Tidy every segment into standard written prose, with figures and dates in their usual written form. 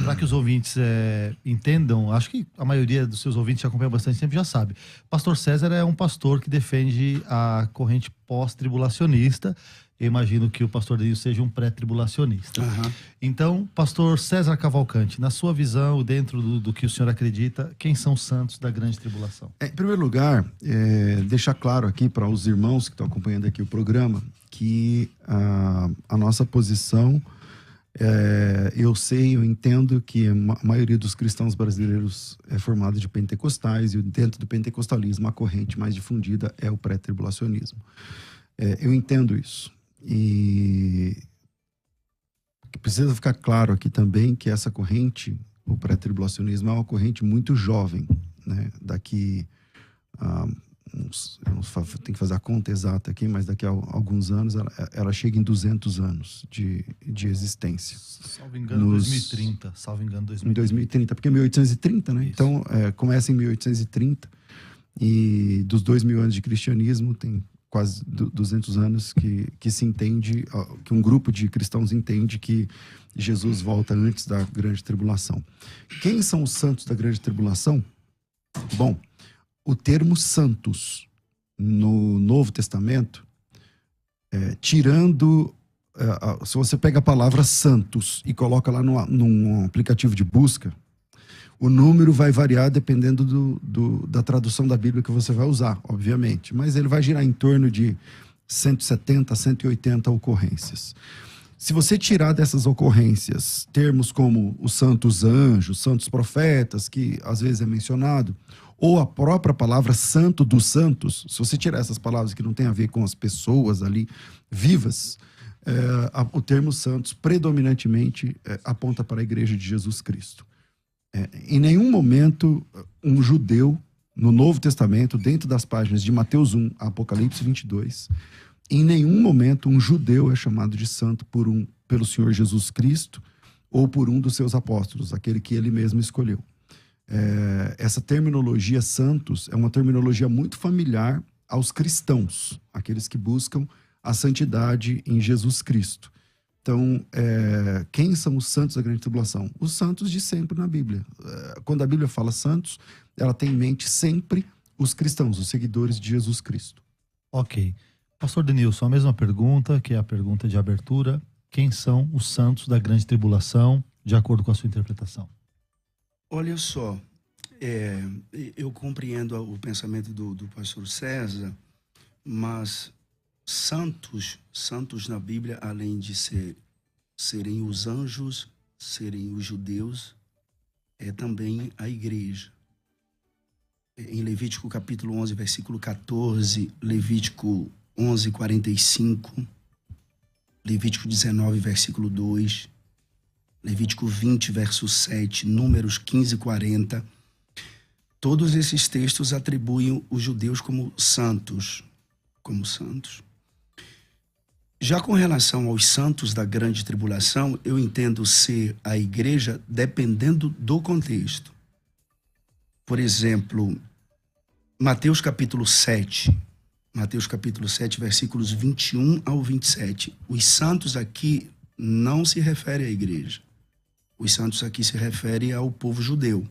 para que os ouvintes entendam, acho que a maioria dos seus ouvintes que acompanham bastante tempo já sabe. Pastor César é um pastor que defende a corrente pós-tribulacionista. Eu imagino que o pastor Denilson seja um pré-tribulacionista. Uhum. Então, pastor César Cavalcante, na sua visão, dentro do que o senhor acredita, quem são os santos da grande tribulação? Em primeiro lugar, deixar claro aqui para os irmãos que estão acompanhando aqui o programa, que a nossa posição, eu entendo que a maioria dos cristãos brasileiros é formada de pentecostais, e dentro do pentecostalismo a corrente mais difundida é o pré-tribulacionismo. Eu entendo isso. E precisa ficar claro aqui também que essa corrente, o pré-tribulacionismo, é uma corrente muito jovem, né? Daqui eu não tenho que fazer a conta exata aqui, mas daqui a alguns anos ela chega em 200 anos de existência. Salvo engano, 2030. Salvo engano, 2030. Em 2030, porque é 1830, né? Isso. Então, começa em 1830 e dos 2000 anos de cristianismo tem quase 200 anos que se entende, que um grupo de cristãos entende que Jesus volta antes da grande tribulação. Quem são os santos da grande tribulação? Bom, o termo santos no Novo Testamento, se você pega a palavra santos e coloca lá num aplicativo de busca, o número vai variar dependendo da tradução da Bíblia que você vai usar, obviamente. Mas ele vai girar em torno de 170 a 180 ocorrências. Se você tirar dessas ocorrências termos como os santos anjos, santos profetas, que às vezes é mencionado, ou a própria palavra santo dos santos, se você tirar essas palavras que não tem a ver com as pessoas ali vivas, o termo santos predominantemente aponta para a Igreja de Jesus Cristo. Em nenhum momento um judeu no Novo Testamento, dentro das páginas de Mateus 1 a Apocalipse 22, em nenhum momento um judeu é chamado de santo pelo Senhor Jesus Cristo ou por um dos seus apóstolos, aquele que ele mesmo escolheu. Essa terminologia santos é uma terminologia muito familiar aos cristãos, aqueles que buscam a santidade em Jesus Cristo. Então, quem são os santos da grande tribulação? Os santos de sempre na Bíblia. Quando a Bíblia fala santos, ela tem em mente sempre os cristãos, os seguidores de Jesus Cristo. Ok. Pastor Denilson, a mesma pergunta, que é a pergunta de abertura. Quem são os santos da grande tribulação, de acordo com a sua interpretação? Olha só, eu compreendo o pensamento do pastor César, mas santos na Bíblia, além de serem os anjos, serem os judeus, é também a igreja. Em Levítico capítulo 11, versículo 14, Levítico 11, 45, Levítico 19, versículo 2, Levítico 20, verso 7, Números 15, 40, todos esses textos atribuem os judeus como santos. Já com relação aos santos da grande tribulação, eu entendo ser a igreja dependendo do contexto. Por exemplo, Mateus capítulo 7, versículos 21 ao 27. Os santos aqui não se refere à igreja. Os santos aqui se referem ao povo judeu.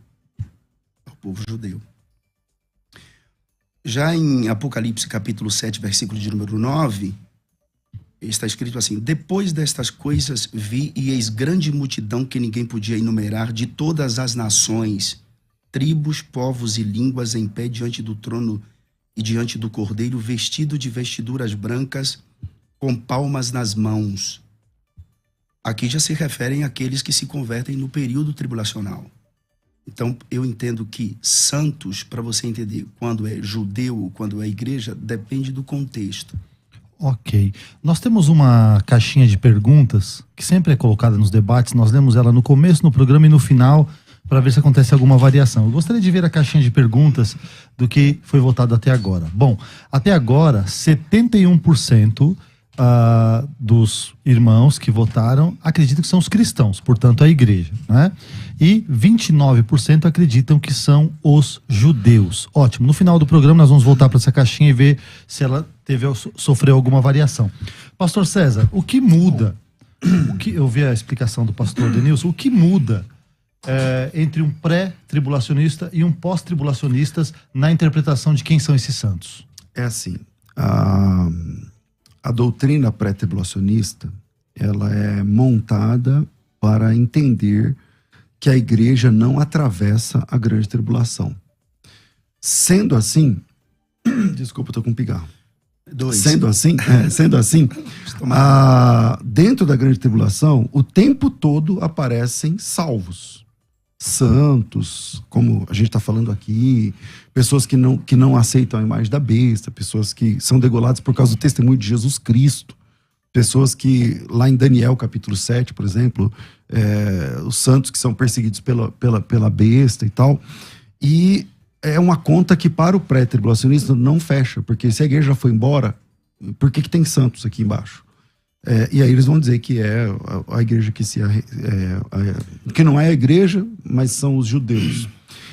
Já em Apocalipse capítulo 7, versículo de número 9, está escrito assim: depois destas coisas vi e eis grande multidão que ninguém podia enumerar, de todas as nações, tribos, povos e línguas, em pé diante do trono e diante do Cordeiro, vestido de vestiduras brancas, com palmas nas mãos. Aqui já se referem àqueles que se convertem no período tribulacional. Então, eu entendo que santos, para você entender quando é judeu, quando é igreja, depende do contexto. Ok. Nós temos uma caixinha de perguntas que sempre é colocada nos debates. Nós lemos ela no começo, no programa e no final, para ver se acontece alguma variação. Eu gostaria de ver a caixinha de perguntas do que foi votado até agora. Bom, até agora, 71% dos irmãos que votaram acreditam que são os cristãos, portanto a igreja, né? E 29% acreditam que são os judeus. Ótimo. No final do programa nós vamos voltar para essa caixinha e ver se ela sofreu alguma variação. Pastor César, o que muda? Eu vi a explicação do pastor Denilson. O que muda entre um pré-tribulacionista e um pós-tribulacionista na interpretação de quem são esses santos? É assim, a doutrina pré-tribulacionista, ela é montada para entender que a igreja não atravessa a grande tribulação. Sendo assim, desculpa, eu tô com um pigarro. Sendo assim, dentro da grande tribulação, o tempo todo aparecem salvos, santos, como a gente está falando aqui, pessoas que não aceitam a imagem da besta, pessoas que são degoladas por causa do testemunho de Jesus Cristo, pessoas que, lá em Daniel capítulo 7, por exemplo, os santos que são perseguidos pela besta e tal, e é uma conta que para o pré-tribulacionista não fecha, porque se a igreja já foi embora, por que tem santos aqui embaixo? E aí eles vão dizer que é a igreja que não é a igreja, mas são os judeus.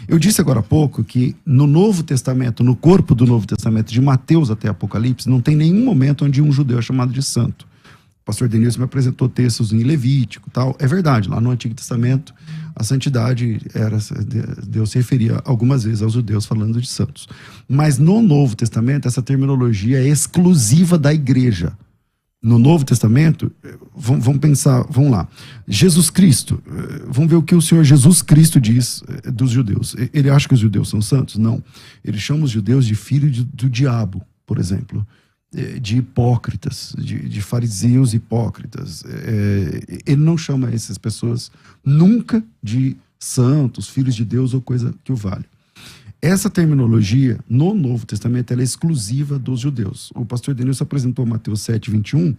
Eu disse agora há pouco que no Novo Testamento, no corpo do Novo Testamento, de Mateus até Apocalipse, não tem nenhum momento onde um judeu é chamado de santo. O pastor Denilson me apresentou textos em Levítico e tal. É verdade, lá no Antigo Testamento, a santidade Deus se referia algumas vezes aos judeus falando de santos. Mas no Novo Testamento, essa terminologia é exclusiva da igreja. No Novo Testamento, vamos pensar, vamos lá. Jesus Cristo, vamos ver o que o Senhor Jesus Cristo diz dos judeus. Ele acha que os judeus são santos? Não. Ele chama os judeus de filho do diabo, por exemplo. De hipócritas, de fariseus hipócritas. Ele não chama essas pessoas nunca de santos, filhos de Deus ou coisa que o valha. Essa terminologia, no Novo Testamento, ela é exclusiva dos judeus. O pastor Denilson apresentou Mateus 7, 21,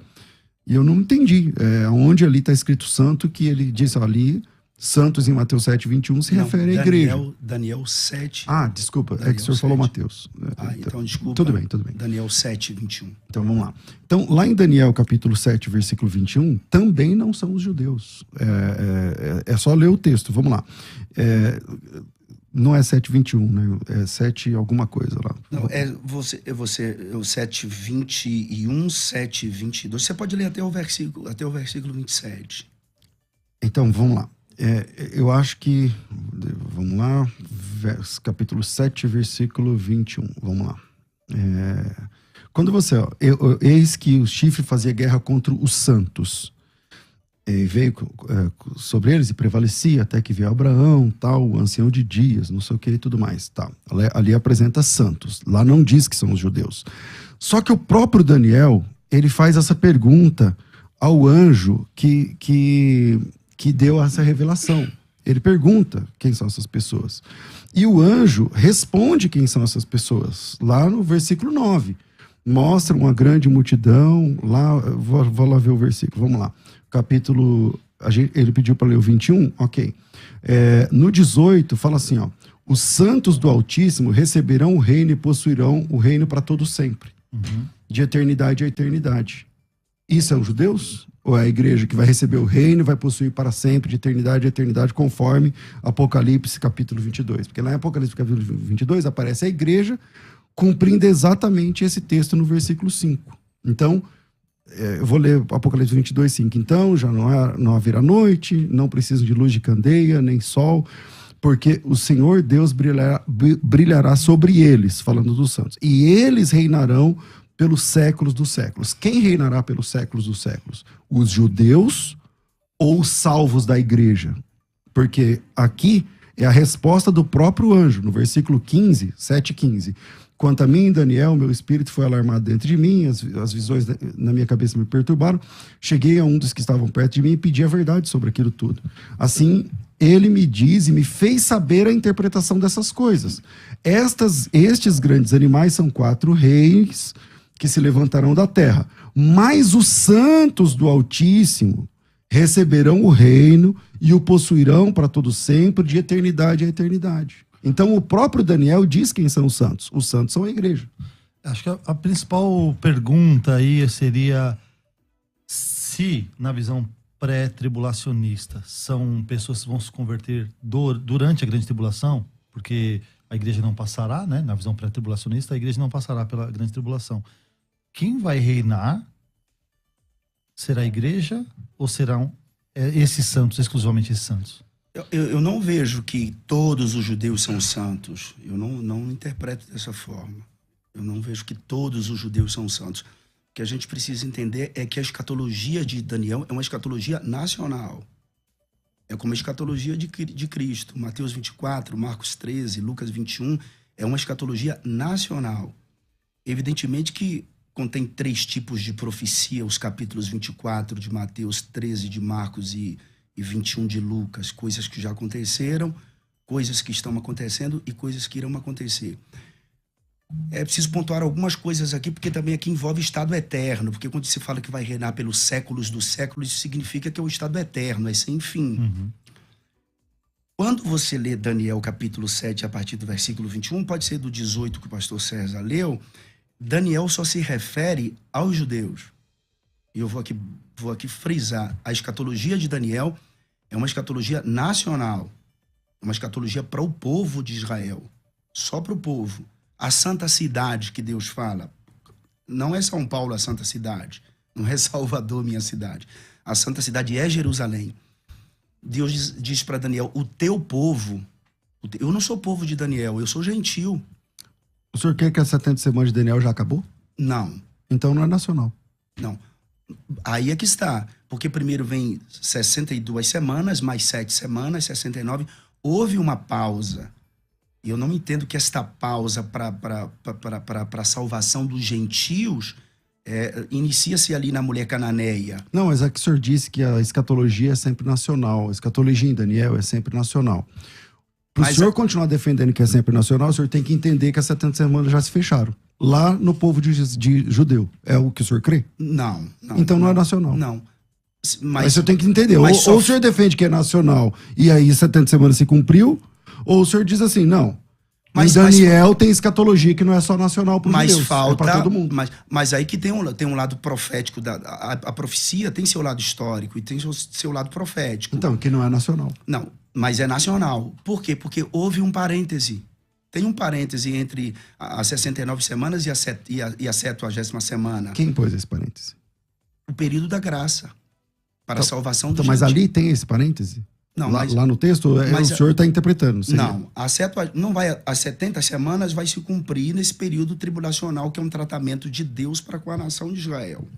e eu não entendi. Onde ali está escrito santo, que ele disse ali, santos em Mateus 7, 21, se refere à igreja. Daniel 7. Desculpa, Daniel que o senhor 7. falou Mateus. Então desculpa. Tudo bem. Daniel 7, 21. Então vamos lá. Então, lá em Daniel capítulo 7, versículo 21, também não são os judeus. É só ler o texto, vamos lá. Não é 7:21, né? É 7 alguma coisa lá. Não, o 7:21, 7:22. Você pode ler até o versículo 27. Então, vamos lá. Eu acho que... Vamos lá. Capítulo 7, versículo 21. Vamos lá. Quando você... eis que o chifre fazia guerra contra os santos. Veio sobre eles e prevalecia até que veio Abraão, tal, o ancião de dias, não sei o que e tudo mais. Tá. Ali apresenta santos. Lá não diz que são os judeus. Só que o próprio Daniel, ele faz essa pergunta ao anjo que deu essa revelação. Ele pergunta quem são essas pessoas. E o anjo responde quem são essas pessoas. Lá no versículo 9. Mostra uma grande multidão. Lá, vou lá ver o versículo. Vamos lá. Capítulo... Ele pediu para ler o 21? Ok. No 18, fala assim, ó. Os santos do Altíssimo receberão o reino e possuirão o reino para todo sempre. Uhum. De eternidade a eternidade. Isso são os judeus? Ou é a igreja que vai receber o reino e vai possuir para sempre, de eternidade a eternidade, conforme Apocalipse capítulo 22? Porque lá em Apocalipse capítulo 22 aparece a igreja cumprindo exatamente esse texto no versículo 5. Então, eu vou ler Apocalipse 22, 5. Então, já não haverá noite, não precisam de luz de candeia, nem sol, porque o Senhor Deus brilhará sobre eles, falando dos santos. E eles reinarão pelos séculos dos séculos. Quem reinará pelos séculos dos séculos? Os judeus ou os salvos da igreja? Porque aqui é a resposta do próprio anjo, no versículo 15, 7:15. Quanto a mim, Daniel, meu espírito foi alarmado dentro de mim, as visões na minha cabeça me perturbaram. Cheguei a um dos que estavam perto de mim e pedi a verdade sobre aquilo tudo. Assim, ele me diz e me fez saber a interpretação dessas coisas. Estes grandes animais são 4 reis que se levantarão da terra. Mas os santos do Altíssimo receberão o reino e o possuirão para todo sempre, de eternidade a eternidade. Então o próprio Daniel diz quem são os santos. Os santos são a igreja. Acho que a principal pergunta aí seria se, na visão pré-tribulacionista, são pessoas que vão se converter durante a grande tribulação, porque a igreja não passará, né? Na visão pré-tribulacionista, a igreja não passará pela grande tribulação. Quem vai reinar será a igreja ou serão esses santos, exclusivamente esses santos? Eu não vejo que todos os judeus são santos. Eu não interpreto dessa forma. Eu não vejo que todos os judeus são santos. O que a gente precisa entender é que a escatologia de Daniel é uma escatologia nacional. É como a escatologia de Cristo. Mateus 24, Marcos 13, Lucas 21, é uma escatologia nacional. Evidentemente que contém 3 tipos de profecia, os capítulos 24 de Mateus, 13 de Marcos e 21 de Lucas, coisas que já aconteceram, coisas que estão acontecendo e coisas que irão acontecer. É preciso pontuar algumas coisas aqui, porque também aqui envolve estado eterno, porque quando se fala que vai reinar pelos séculos dos séculos, isso significa que é o estado eterno, é sem fim. Uhum. Quando você lê Daniel capítulo 7, a partir do versículo 21, pode ser do 18 que o pastor César leu, Daniel só se refere aos judeus. E eu vou aqui frisar, a escatologia de Daniel é uma escatologia nacional, uma escatologia para o povo de Israel, só para o povo. A santa cidade que Deus fala, não é São Paulo a santa cidade, não é Salvador, minha cidade. A santa cidade é Jerusalém. Deus diz para Daniel, o teu povo, eu não sou povo de Daniel, eu sou gentil. O senhor quer que as 70 semanas de Daniel já acabou? Não. Então não é nacional. Não. Aí é que está. Porque primeiro vem 62 semanas, mais 7 semanas, 69. Houve uma pausa. E eu não entendo que esta pausa para a salvação dos gentios inicia-se ali na mulher cananeia. Não, mas é que o senhor disse que a escatologia é sempre nacional. A escatologia em Daniel é sempre nacional. Para o senhor continuar defendendo que é sempre nacional, o senhor tem que entender que as 70 semanas já se fecharam. Lá no povo de judeu. É o que o senhor crê? Não. Então não é nacional. Não. Mas o senhor tem que entender. Ou o senhor defende que é nacional e aí 70 semanas se cumpriu, ou o senhor diz assim, não. Mas Daniel tem escatologia que não é só nacional para os judeus, é para todo mundo. Mas aí que tem um lado profético, a profecia tem seu lado histórico e tem seu lado profético. Então, que não é nacional. Não, mas é nacional. Por quê? Porque houve um parêntese. Tem um parêntese entre as 69 semanas e a 70ª semana. Quem pôs esse parêntese? O período da graça. Para a salvação do gente. Mas ali tem esse parêntese? Não, lá no texto, o senhor está interpretando. Seria? Não, as 70 semanas vai se cumprir nesse período tribulacional, que é um tratamento de Deus para com a nação de Israel.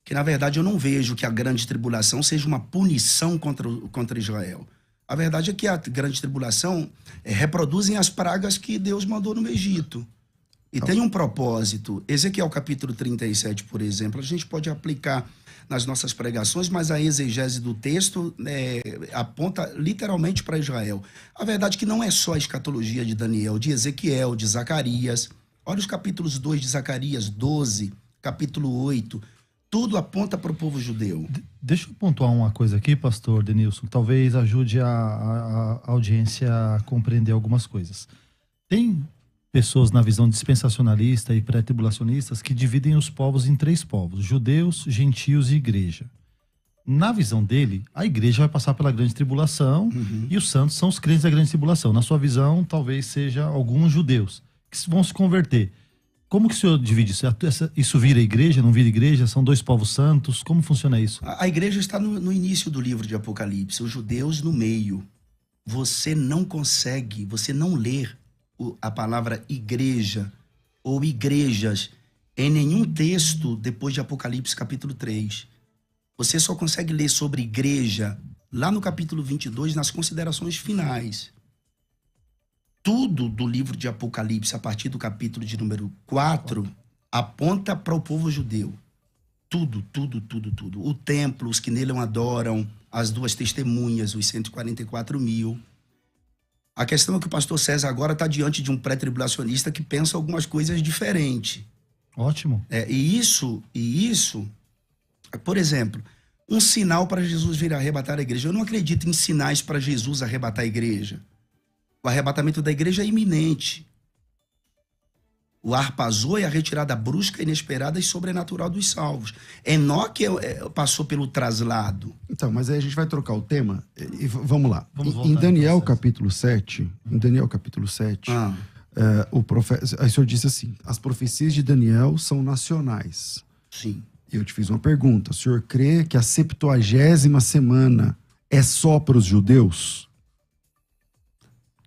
Que, na verdade, eu não vejo que a grande tribulação seja uma punição contra Israel. A verdade é que a grande tribulação reproduzem as pragas que Deus mandou no Egito. E tem um propósito. Ezequiel capítulo 37, por exemplo, a gente pode aplicar nas nossas pregações, mas a exegese do texto aponta literalmente para Israel. A verdade é que não é só a escatologia de Daniel, de Ezequiel, de Zacarias. Olha os capítulos 2 de Zacarias, 12, capítulo 8. Tudo aponta para o povo judeu. Deixa eu pontuar uma coisa aqui, pastor Denilson, talvez ajude a audiência a compreender algumas coisas. Tem pessoas na visão dispensacionalista e pré-tribulacionistas que dividem os povos em 3 povos, judeus, gentios e igreja. Na visão dele, a igreja vai passar pela grande tribulação e os santos são os crentes da grande tribulação. Na sua visão, talvez seja alguns judeus que vão se converter. Como que o senhor divide isso? Isso vira igreja, não vira igreja? São 2 povos santos? Como funciona isso? A igreja está no início do livro de Apocalipse, os judeus no meio. Você não consegue, você não ler a palavra igreja ou igrejas em nenhum texto depois de Apocalipse capítulo 3. Você só consegue ler sobre igreja lá no capítulo 22, nas considerações finais. Tudo do livro de Apocalipse, a partir do capítulo de número 4, aponta para o povo judeu. Tudo. O templo, os que nele adoram, as 2 testemunhas, os 144 mil. A questão é que o pastor César agora está diante de um pré-tribulacionista que pensa algumas coisas diferentes. Ótimo. E isso, por exemplo, um sinal para Jesus vir arrebatar a igreja. Eu não acredito em sinais para Jesus arrebatar a igreja. O arrebatamento da igreja é iminente. O arpazou é a retirada brusca, inesperada e sobrenatural dos salvos. Enoque passou pelo traslado. Então, mas aí a gente vai trocar o tema e vamos lá. Em Daniel capítulo 7, o profeta, aí o senhor disse assim, as profecias de Daniel são nacionais. Sim. E eu te fiz uma pergunta, o senhor crê que a 70ª semana é só para os judeus?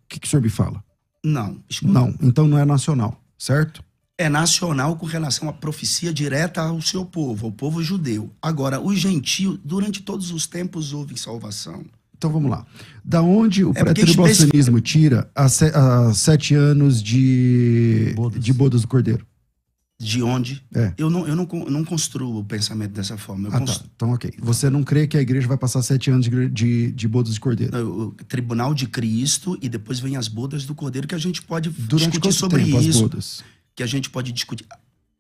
O que o senhor me fala? Não. Escuta. Não, então não é nacional, certo? É nacional com relação à profecia direta ao seu povo, ao povo judeu. Agora, os gentios, durante todos os tempos houve salvação. Então vamos lá. Da onde o porque pré-tribulacionismo tira a 7 anos de bodas do Cordeiro? De onde? É. Eu não construo o pensamento dessa forma. Tá. Então, ok. Você não crê que a igreja vai passar 7 anos de bodas de Cordeiro? O tribunal de Cristo e depois vem as bodas do Cordeiro, que a gente pode Durante discutir quanto sobre tempo isso. as bodas? Que a gente pode discutir.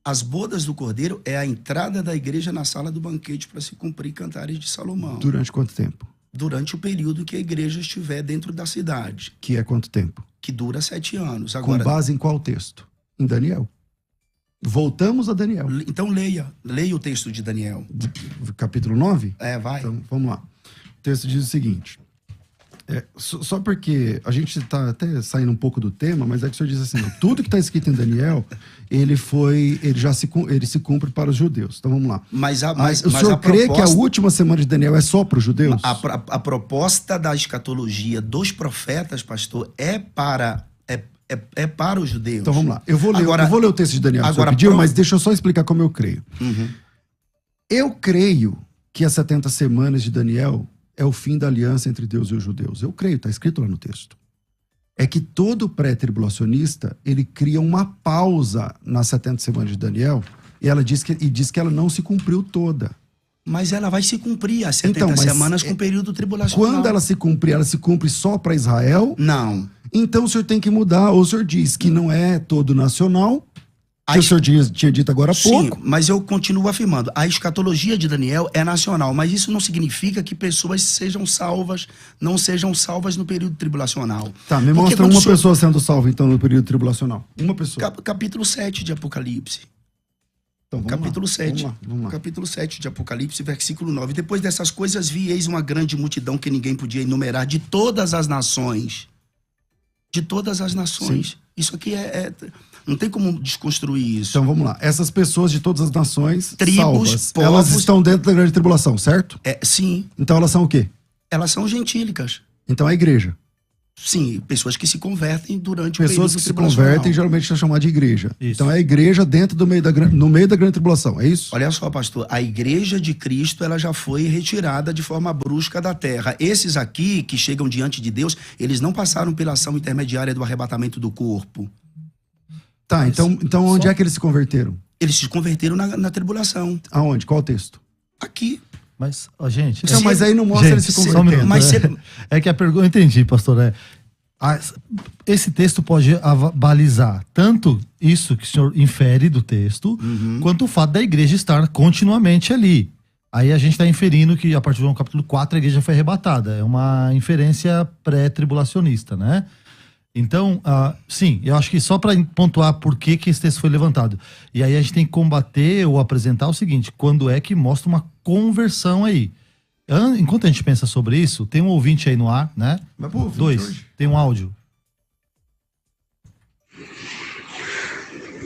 As bodas do Cordeiro é a entrada da igreja na sala do banquete para se cumprir Cantares de Salomão. Durante quanto tempo? Durante o período que a igreja estiver dentro da cidade. Que é quanto tempo? Que dura 7 anos. Agora, com base em qual texto? Em Daniel. Voltamos a Daniel. Então leia o texto de Daniel. Capítulo 9? Vai. Então, vamos lá. O texto diz o seguinte. Só porque a gente está até saindo um pouco do tema, mas é que o senhor diz assim, tudo que está escrito em Daniel, ele se cumpre para os judeus. Então vamos lá. O senhor crê que a última semana de Daniel é só para os judeus? A proposta da escatologia dos profetas, pastor, é para os judeus. Então vamos lá. Eu vou ler o texto de Daniel que o senhor pediu, mas deixa eu só explicar como eu creio. Uhum. Eu creio que as 70 semanas de Daniel é o fim da aliança entre Deus e os judeus. Eu creio, está escrito lá no texto. É que todo pré-tribulacionista, ele cria uma pausa nas 70 semanas de Daniel e diz que ela não se cumpriu toda. Mas ela vai se cumprir as 70 semanas com o período tribulacional. Quando ela se cumpre só para Israel? Não. Então o senhor tem que mudar. Ou o senhor diz que não é todo nacional, que o senhor tinha dito agora há pouco. Sim, mas eu continuo afirmando. A escatologia de Daniel é nacional, mas isso não significa que pessoas não sejam salvas no período tribulacional. Tá, me mostra uma pessoa sendo salva, então, no período tribulacional. Uma pessoa. Capítulo 7 de Apocalipse. Então, capítulo 7. Vamos lá. Capítulo 7 de Apocalipse, versículo 9. Depois dessas coisas vi, eis uma grande multidão que ninguém podia enumerar, de todas as nações. De todas as nações. Sim. Isso aqui não tem como desconstruir isso. Então vamos lá. Essas pessoas de todas as nações, tribos, salvas, povos, elas estão dentro da grande tribulação, certo? Sim. Então elas são o quê? Elas são gentílicas. Então a igreja. Sim, pessoas que se convertem durante o período Pessoas que se convertem geralmente são chamadas de igreja. Isso. Então é a igreja dentro no meio da grande tribulação, é isso? Olha só, pastor, a igreja de Cristo ela já foi retirada de forma brusca da terra. Esses aqui que chegam diante de Deus, eles não passaram pela ação intermediária do arrebatamento do corpo. Tá, então onde é que eles se converteram? Eles se converteram na tribulação. Aonde? Qual o texto? Aqui. Mas, gente... Então, mas aí não mostra eles se convertendo. É que a pergunta... Eu entendi, pastor. Esse texto pode balizar tanto isso que o senhor infere do texto, quanto o fato da igreja estar continuamente ali. Aí a gente está inferindo que a partir do capítulo 4 a igreja foi arrebatada. É uma inferência pré-tribulacionista, né? Então, sim, eu acho que só para pontuar por que esse texto foi levantado. E aí a gente tem que combater ou apresentar o seguinte, quando é que mostra uma conversão aí. Enquanto a gente pensa sobre isso, tem um ouvinte aí no ar, né? Mas, pô, 2, tem um áudio.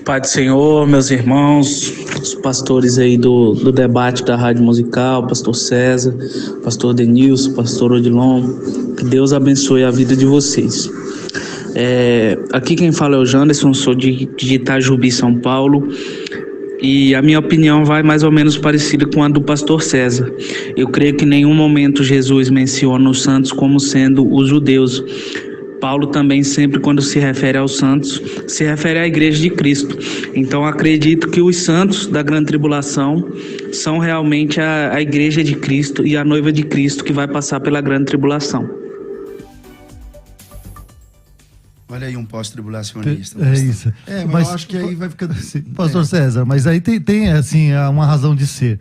Pai do Senhor, meus irmãos, os pastores aí do debate da Rádio Musical, pastor César, pastor Denilson, pastor Odilon, que Deus abençoe a vida de vocês. Aqui quem fala é o Janderson, sou de Itajubi, São Paulo, e a minha opinião vai mais ou menos parecida com a do pastor César. Eu creio que em nenhum momento Jesus menciona os santos como sendo os judeus. Paulo também sempre, quando se refere aos santos, se refere à igreja de Cristo. Então acredito que os santos da grande tribulação são realmente a igreja de Cristo e a noiva de Cristo que vai passar pela grande tribulação. Olha aí um pós-tribulacionista. É isso. Mas eu acho que aí vai ficando assim. Pastor César, mas aí tem assim, uma razão de ser.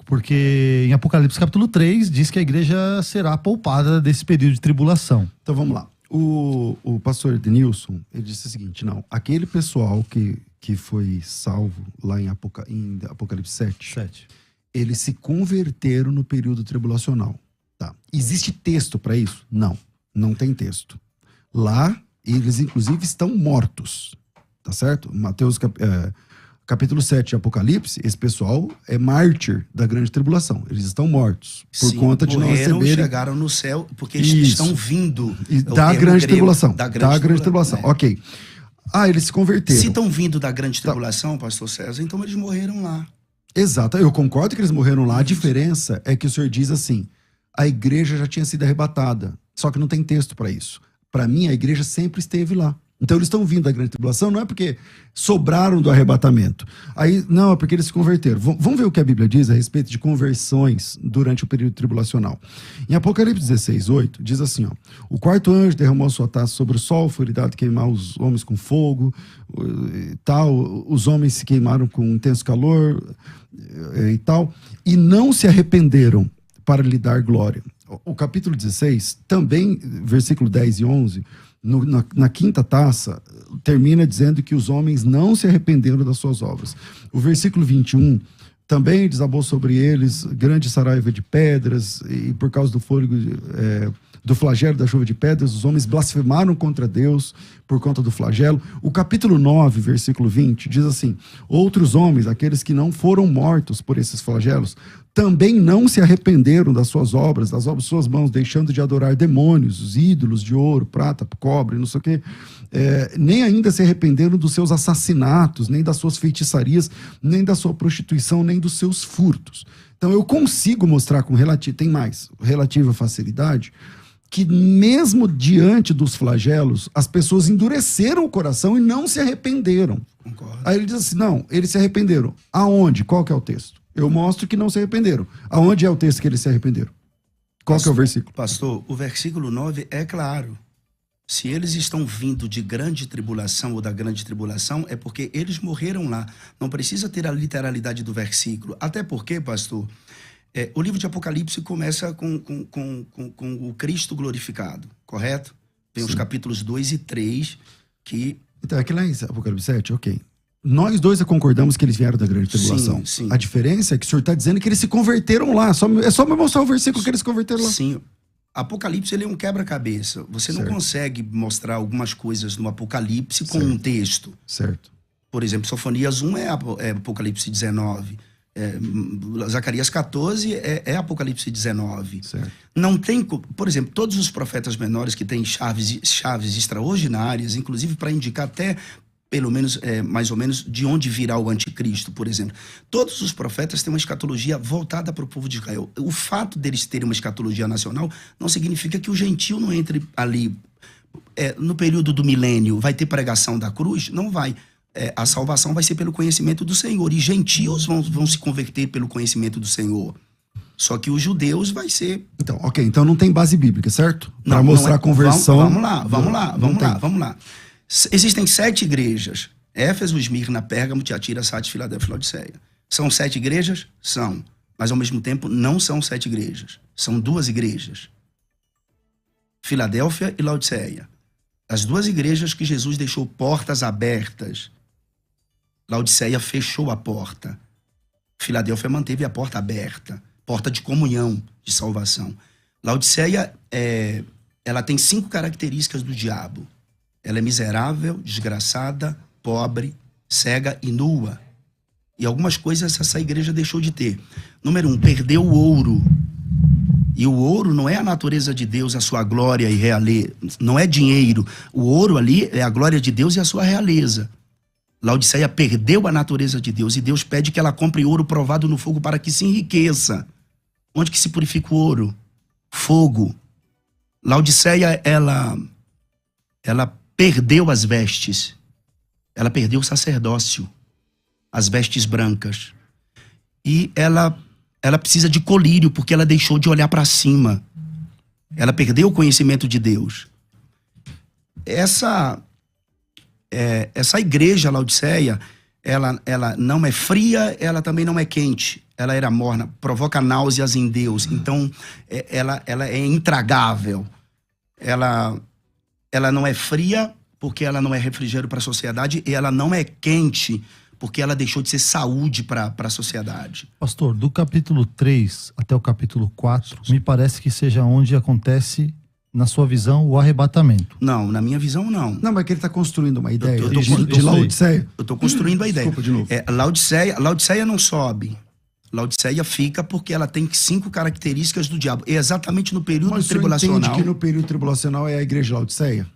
Porque em Apocalipse capítulo 3 diz que a igreja será poupada desse período de tribulação. Então vamos lá. O pastor Denilson, ele disse o seguinte, não, aquele pessoal que foi salvo lá em Apocalipse 7, eles se converteram no período tribulacional. Tá. Existe texto para isso? Não tem texto. Lá, eles inclusive estão mortos, tá certo? Mateus capítulo 7 de Apocalipse, esse pessoal é mártir da grande tribulação. Eles estão mortos por conta de não receberem... chegaram no céu, porque eles Isso. estão vindo da grande tribulação. Da grande tribulação. Ok. Eles se converteram. Se estão vindo da grande tribulação, pastor César, então eles morreram lá. Exato. Eu concordo que eles morreram lá. A diferença é que o senhor diz assim, a igreja já tinha sido arrebatada. Só que não tem texto para isso. Para mim, a igreja sempre esteve lá. Então eles estão vindo da grande tribulação, não é porque sobraram do arrebatamento. Aí, não, é porque eles se converteram. Vamos ver o que a Bíblia diz a respeito de conversões durante o período tribulacional. Em Apocalipse 16:8, diz assim, ó, o quarto anjo derramou sua taça sobre o sol, foi-lhe dado queimar os homens com fogo, e tal, os homens se queimaram com intenso calor, e tal, e não se arrependeram para lhe dar glória. O capítulo 16, também, versículo 10 e 11, na quinta taça, termina dizendo que os homens não se arrependeram das suas obras. O versículo 21 também desabou sobre eles grande saraiva de pedras, e por causa do fôlego do flagelo da chuva de pedras, os homens blasfemaram contra Deus por conta do flagelo. O capítulo 9, versículo 20, diz assim, outros homens, aqueles que não foram mortos por esses flagelos, também não se arrependeram das suas obras, das obras de suas mãos, deixando de adorar demônios, os ídolos de ouro, prata, cobre, não sei o quê, nem ainda se arrependeram dos seus assassinatos, nem das suas feitiçarias, nem da sua prostituição, nem dos seus furtos. Então eu consigo mostrar com relativa facilidade, que mesmo diante dos flagelos, as pessoas endureceram o coração e não se arrependeram. Concordo. Aí ele diz assim, não, eles se arrependeram. Aonde? Qual que é o texto? Eu mostro que não se arrependeram. Aonde é o texto que eles se arrependeram? Qual que é o versículo? Pastor, o versículo 9 é claro. Se eles estão vindo de grande tribulação ou da grande tribulação, é porque eles morreram lá. Não precisa ter a literalidade do versículo. Até porque, pastor, o livro de Apocalipse começa com o Cristo glorificado, correto? Tem os capítulos 2 e 3 que... Então, aqui lá em Apocalipse 7, ok. Nós dois concordamos que eles vieram da grande tribulação. Sim, sim. A diferença é que o senhor está dizendo que eles se converteram lá. É só me mostrar o versículo que eles se converteram lá. Sim. Apocalipse ele é um quebra-cabeça. Você não consegue mostrar algumas coisas no Apocalipse com um texto. Certo. Por exemplo, Sofonias 1 é Apocalipse 19. Zacarias 14 é Apocalipse 19. Certo. Não tem, por exemplo, todos os profetas menores que têm chaves extraordinárias, inclusive para indicar até, pelo menos, mais ou menos, de onde virá o anticristo, por exemplo. Todos os profetas têm uma escatologia voltada para o povo de Israel. O fato deles terem uma escatologia nacional não significa que o gentil não entre ali. No período do milênio, vai ter pregação da cruz? Não vai. A salvação vai ser pelo conhecimento do Senhor. E gentios vão se converter pelo conhecimento do Senhor. Só que os judeus vai ser... Então, ok. Então não tem base bíblica, certo? Para mostrar a conversão... Vamos lá. Existem 7 igrejas. Éfeso, Esmirna, Pérgamo, Tiatira, Sardes, Filadélfia e Laodiceia. São 7 igrejas? São. Mas ao mesmo tempo não são 7 igrejas. São 2 igrejas. Filadélfia e Laodiceia. As 2 igrejas que Jesus deixou portas abertas. Laodiceia fechou a porta. Filadélfia manteve a porta aberta. Porta de comunhão, de salvação. Laodiceia, ela tem 5 características do diabo. Ela é miserável, desgraçada, pobre, cega e nua. E algumas coisas essa igreja deixou de ter. Número 1, perdeu o ouro. E o ouro não é a natureza de Deus, a sua glória e realeza. Não é dinheiro. O ouro ali é a glória de Deus e a sua realeza. Laodiceia perdeu a natureza de Deus e Deus pede que ela compre ouro provado no fogo para que se enriqueça. Onde que se purifica o ouro? Fogo. Laodiceia, ela perdeu as vestes. Ela perdeu o sacerdócio. As vestes brancas. E ela precisa de colírio, porque ela deixou de olhar para cima. Ela perdeu o conhecimento de Deus. Essa igreja, Laodiceia, ela não é fria, ela também não é quente. Ela era morna, provoca náuseas em Deus. Então, ela é intragável. Ela não é fria, porque ela não é refrigério para a sociedade, e ela não é quente, porque ela deixou de ser saúde para a sociedade. Pastor, do capítulo 3 até o capítulo 4, me parece que seja onde acontece na sua visão, o arrebatamento. Não, na minha visão, não. Não, mas que ele está construindo uma ideia Eu tô de Laodiceia. Eu estou construindo a ideia. Desculpa de novo. Laodiceia não sobe. Laodiceia fica porque ela tem 5 características do diabo. É exatamente no período Mas tribulacional. você entende que no período tribulacional é a igreja de Laodiceia?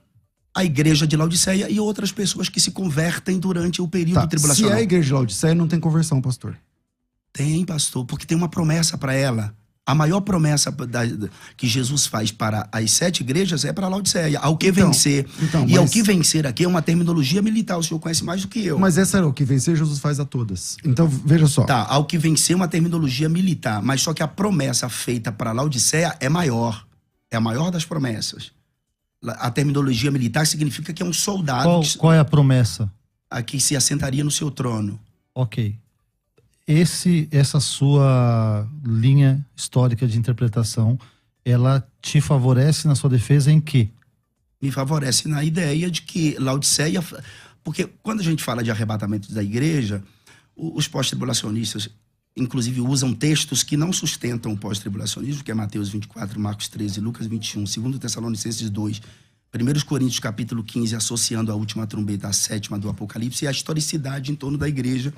A igreja de Laodiceia e outras pessoas que se convertem durante o período Tá, tribulacional. se é a igreja de Laodiceia, não tem conversão, pastor. Tem, pastor, porque tem uma promessa para ela. A maior promessa que Jesus faz para as 7 igrejas é para Laodiceia. Ao que vencer. E ao que vencer aqui é uma terminologia militar. O senhor conhece mais do que eu. Mas essa é o que vencer, Jesus faz a todas. Então, veja só. Tá, ao que vencer é uma terminologia militar. Mas só que a promessa feita para Laodiceia é maior. É a maior das promessas. A terminologia militar significa que é um soldado Qual é a promessa? que se assentaria no seu trono. Ok. Essa sua linha histórica de interpretação, ela te favorece na sua defesa em quê? Me favorece na ideia de que Laodiceia... Porque quando a gente fala de arrebatamento da igreja, os pós-tribulacionistas, inclusive, usam textos que não sustentam o pós-tribulacionismo, que é Mateus 24, Marcos 13, Lucas 21, 2 Tessalonicenses 2, 1 Coríntios capítulo 15, associando a última trombeta à 7ª do Apocalipse, e a historicidade em torno da igreja,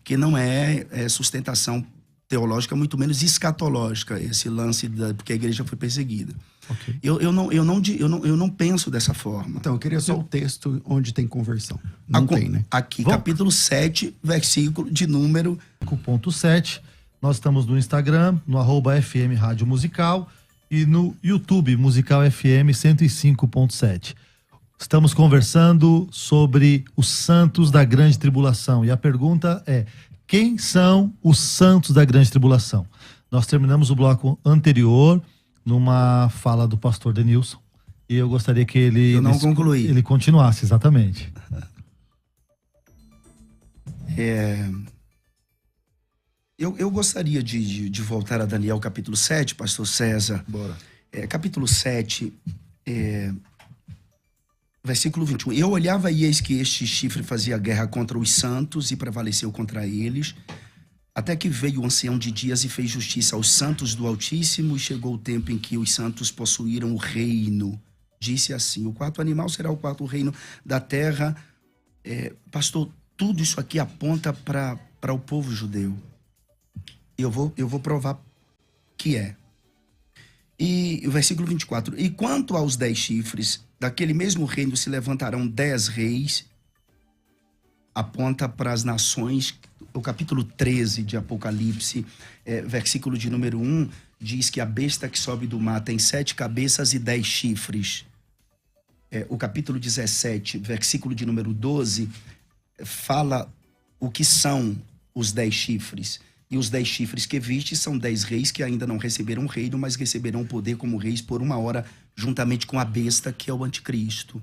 que não é sustentação teológica, muito menos escatológica, esse lance porque a igreja foi perseguida. Okay. Eu não penso dessa forma. Então, eu queria só o texto onde tem conversão. Não tem, né? Aqui, capítulo 7, versículo de número... 5.7. Nós estamos no Instagram, no @FM Rádio Musical e no YouTube, Musical FM 105.7. Estamos conversando sobre os santos da grande tribulação. E a pergunta é: quem são os santos da grande tribulação? Nós terminamos o bloco anterior numa fala do pastor Denilson. E eu gostaria que ele... Eu não concluí. Ele continuasse, exatamente. Eu gostaria de voltar a Daniel capítulo 7, pastor César. Bora. Capítulo 7, versículo 21. Eu olhava e eis que este chifre fazia guerra contra os santos e prevaleceu contra eles, até que veio o ancião de dias e fez justiça aos santos do Altíssimo, e chegou o tempo em que os santos possuíram o reino. Disse assim: o 4º animal será o 4º reino da terra. Pastor, tudo isso aqui aponta para o povo judeu. Eu vou provar que é. E o versículo 24. E quanto aos 10 chifres, daquele mesmo reino se levantarão 10 reis, aponta para as nações. O capítulo 13 de Apocalipse, versículo de número 1, diz que a besta que sobe do mar tem 7 cabeças e 10 chifres. O capítulo 17, versículo de número 12, fala o que são os 10 chifres. E os 10 chifres que viste são 10 reis que ainda não receberam o reino, mas receberão o poder como reis por 1 hora, juntamente com a besta, que é o anticristo.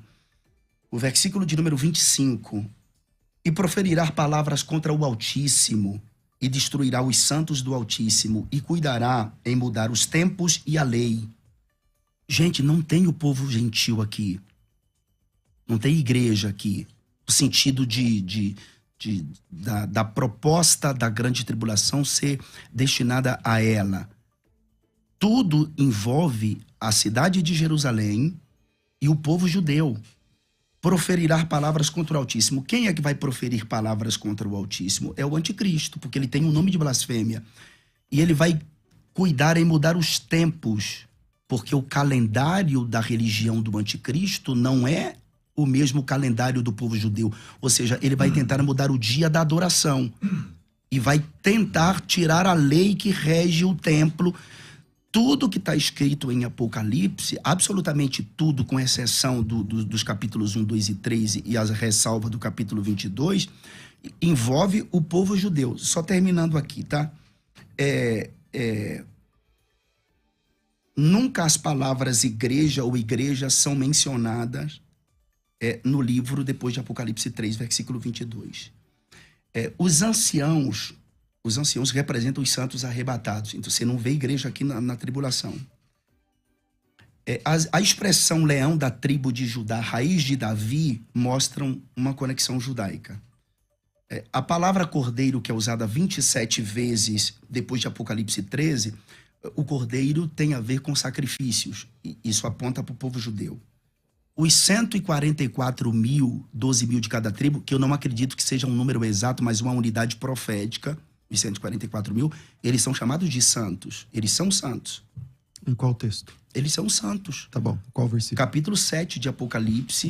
O versículo de número 25. E proferirá palavras contra o Altíssimo, e destruirá os santos do Altíssimo, e cuidará em mudar os tempos e a lei. Gente, não tem o povo gentil aqui. Não tem igreja aqui. No sentido da proposta da grande tribulação ser destinada a ela. Tudo envolve a cidade de Jerusalém e o povo judeu. Proferirá palavras contra o Altíssimo. Quem é que vai proferir palavras contra o Altíssimo? É o anticristo, porque ele tem um nome de blasfêmia. E ele vai cuidar em mudar os tempos, porque o calendário da religião do anticristo não é o mesmo calendário do povo judeu. Ou seja, ele vai tentar mudar o dia da adoração e vai tentar tirar a lei que rege o templo. Tudo que está escrito em Apocalipse, absolutamente tudo, com exceção dos capítulos 1, 2 e 3 e as ressalvas do capítulo 22, envolve o povo judeu. Só terminando aqui, tá? Nunca as palavras igreja ou igreja são mencionadas no livro depois de Apocalipse 3, versículo 22. Os anciãos representam os santos arrebatados. Então você não vê igreja aqui na tribulação. A expressão leão da tribo de Judá, raiz de Davi, mostram uma conexão judaica. A palavra cordeiro, que é usada 27 vezes depois de Apocalipse 13, O cordeiro tem a ver com sacrifícios. Isso aponta para o povo judeu. Os 144 mil, 12 mil de cada tribo, que eu não acredito que seja um número exato, mas uma unidade profética, os 144 mil, eles são chamados de santos. Eles são santos. Em qual texto? Eles são santos. Tá bom. Qual versículo? Capítulo 7 de Apocalipse.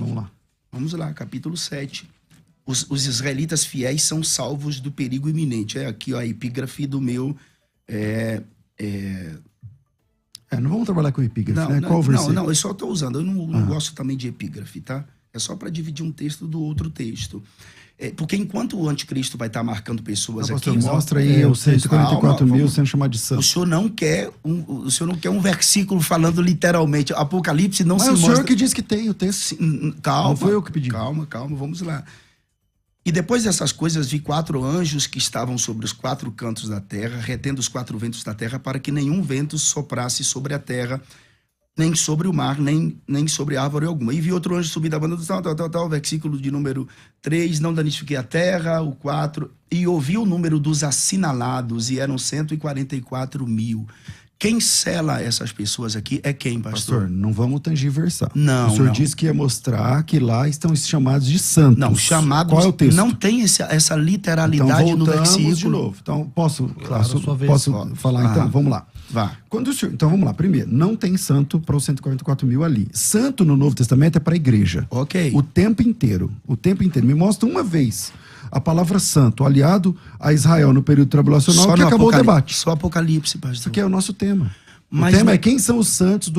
Vamos lá. Capítulo 7. Os israelitas fiéis são salvos do perigo iminente. É aqui, ó, a epígrafe do meu... Não vamos trabalhar com epígrafe, né? Qual versículo? Não, eu só estou usando. Eu não gosto também de epígrafe, tá? É só para dividir um texto do outro texto. Porque enquanto o anticristo vai estar marcando pessoas aqui... Mostra aí os 144 mil sendo chamados de santos. O senhor não quer um versículo falando literalmente. Apocalipse não se mostra... Mas o senhor que disse que tem o texto. Calma. Não foi eu que pedi. Calma, vamos lá. E depois dessas coisas, vi 4 anjos que estavam sobre os 4 cantos da terra, retendo os 4 ventos da terra, para que nenhum vento soprasse sobre a terra, nem sobre o mar, nem sobre árvore alguma. E vi outro anjo subir da banda do tal, versículo de número 3, não danifiquei a terra, o 4, e ouvi o número dos assinalados, e eram 144 mil. Quem sela essas pessoas aqui é quem, pastor? Pastor, não vamos tangiversar. Não, o senhor disse que ia mostrar que lá estão chamados de santos. Não, chamados... Qual é o texto? Não tem essa literalidade então, no versículo. De novo. Então, posso vez. Falar então? Vamos lá. Vá. Então, vamos lá. Primeiro, não tem santo para os 144 mil ali. Santo no Novo Testamento é para a igreja. Ok. O tempo inteiro. Me mostra uma vez a palavra santo aliado a Israel no período tribulacional só que acabou o debate. Só Apocalipse, pastor. Isso aqui é o nosso tema. O tema é quem são os santos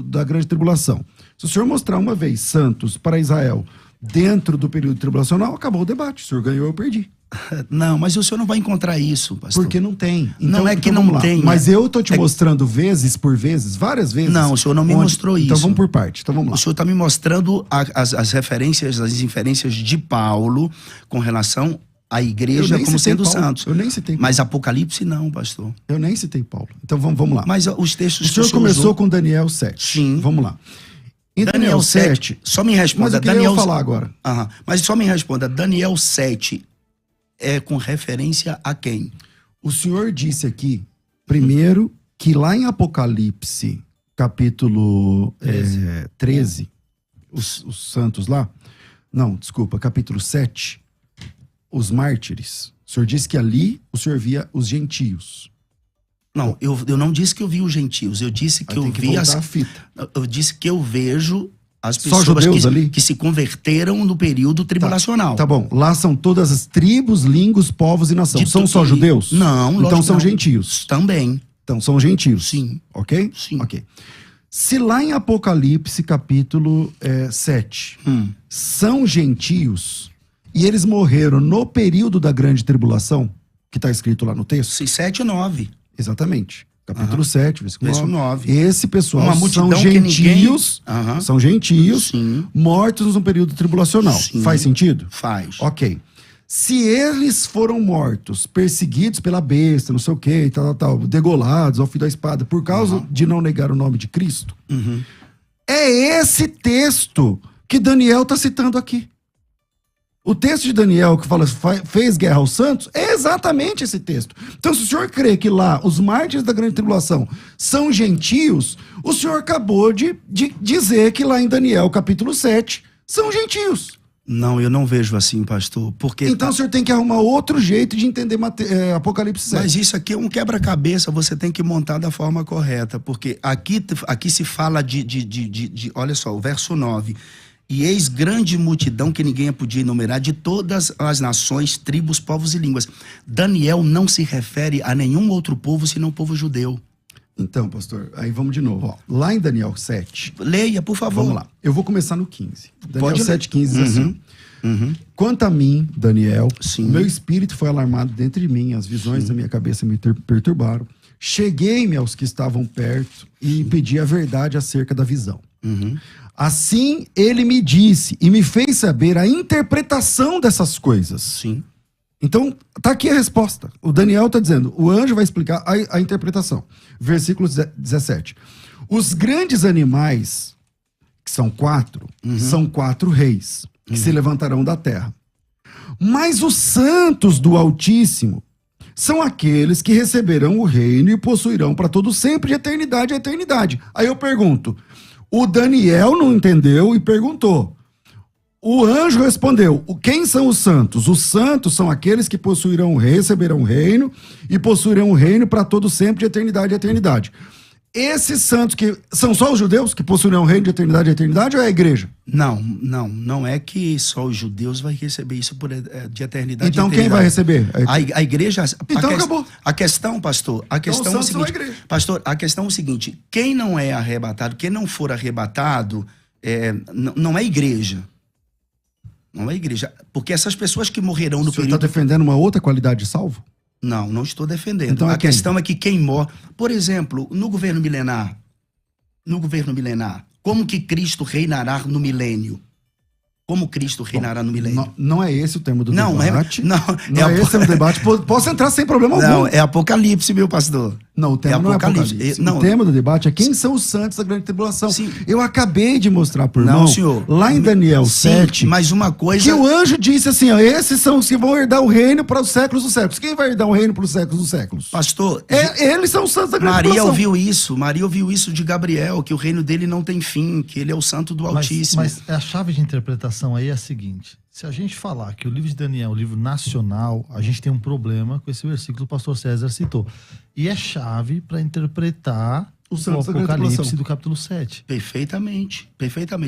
da grande tribulação. Se o senhor mostrar uma vez santos para Israel dentro do período tribulacional, acabou o debate. O senhor ganhou, eu perdi. Não, mas o senhor não vai encontrar isso, pastor. Porque não tem. Então, não é que não tem. Mas eu estou te mostrando vezes por vezes, várias vezes. Não, o senhor não me mostrou isso. Então vamos por parte. Então vamos lá. O senhor está me mostrando as referências, as inferências de Paulo com relação à igreja como sendo santos. Eu nem citei Paulo. Mas Apocalipse não, pastor. Eu nem citei Paulo. Então vamos lá. Mas os textos o senhor começou com Daniel 7. Sim. Vamos lá. Em Daniel 7, só me responda. Mas eu queria falar agora. Mas só me responda, Daniel 7 é com referência a quem? O senhor disse aqui, primeiro, que lá em Apocalipse, capítulo 13, os santos lá, não, desculpa, capítulo 7, os mártires, o senhor disse que ali o senhor via os gentios. Não, eu não disse que eu vi os gentios, eu disse que eu vi a fita. Eu disse que eu vejo as pessoas que se converteram no período tribulacional. Tá bom, lá são todas as tribos, línguas, povos e nações. São só judeus? Não, então são gentios. Também. Então são gentios. Sim. Ok? Sim. Ok. Se lá em Apocalipse, capítulo 7, são gentios e eles morreram no período da grande tribulação, que está escrito lá no texto? 7 e 9. Exatamente. Capítulo 7, versículo 9. Esse pessoal são gentios, são gentios, sim, mortos no período tribulacional. Sim. Faz sentido? Faz. Ok. Se eles foram mortos, perseguidos pela besta, não sei o quê, degolados ao fio da espada, por causa de não negar o nome de Cristo, é esse texto que Daniel está citando aqui. O texto de Daniel que fala fez guerra aos santos é exatamente esse texto. Então, se o senhor crê que lá os mártires da grande tribulação são gentios, o senhor acabou de dizer que lá em Daniel capítulo 7 são gentios. Não, eu não vejo assim, pastor. Porque então o senhor tem que arrumar outro jeito de entender Apocalipse 7. Mas isso aqui é um quebra-cabeça, você tem que montar da forma correta. Porque aqui se fala de olha só, o verso 9... E eis grande multidão que ninguém podia enumerar de todas as nações, tribos, povos e línguas. Daniel não se refere a nenhum outro povo senão o povo judeu. Então, pastor, aí vamos de novo. Ó. Lá em Daniel 7... Leia, por favor. Vamos lá. Eu vou começar no 15. Daniel 7,15 diz assim. Quanto a mim, Daniel, meu espírito foi alarmado dentro de mim, as visões da minha cabeça me perturbaram. Cheguei-me aos que estavam perto e pedi a verdade acerca da visão. Assim ele me disse e me fez saber a interpretação dessas coisas. Sim. Então, tá aqui a resposta. O Daniel está dizendo, o anjo vai explicar a interpretação. Versículo 17. Os grandes animais, que são 4, são 4 reis, que se levantarão da terra. Mas os santos do Altíssimo são aqueles que receberão o reino e possuirão para todo sempre de eternidade a eternidade. Aí eu pergunto, o Daniel não entendeu e perguntou. O anjo respondeu, quem são os santos? Os santos são aqueles que possuirão o rei, receberão o reino e possuirão o reino para todo sempre de eternidade a eternidade. Esses santos que são só os judeus que possuirão o reino de eternidade a eternidade ou é a igreja? Não é que só os judeus vai receber isso de eternidade. Então quem vai receber? A igreja. Então acabou. A questão, pastor, a questão é o seguinte, pastor, a questão é o seguinte: quem não é arrebatado, quem não for arrebatado, não é igreja. Não é igreja. Porque essas pessoas que morrerão no período... Você está defendendo uma outra qualidade de salvo? Não estou defendendo. Então, a questão é que quem morre... Por exemplo, no governo milenar, como que Cristo reinará no milênio? Como Cristo reinará no milênio? Não é esse o tema do debate. Não é esse o debate. Posso entrar sem problema algum. Não, é Apocalipse, meu pastor. Não, o tema não é Apocalipse. O tema do debate é quem são os santos da grande tribulação. Sim. Eu acabei de mostrar por irmão, senhor, lá em Daniel 7, mas uma coisa... que o anjo disse assim, ó, esses são os que vão herdar o reino para os séculos dos séculos. Quem vai herdar o reino para os séculos dos séculos? Pastor... eles são os santos da grande tribulação. Maria ouviu isso de Gabriel, que o reino dele não tem fim, que ele é o santo do Altíssimo. Mas a chave de interpretação aí é a seguinte. Se a gente falar que o livro de Daniel é um livro nacional, a gente tem um problema com esse versículo que o pastor César citou. E é chave para interpretar o Apocalipse do capítulo 7. Perfeitamente.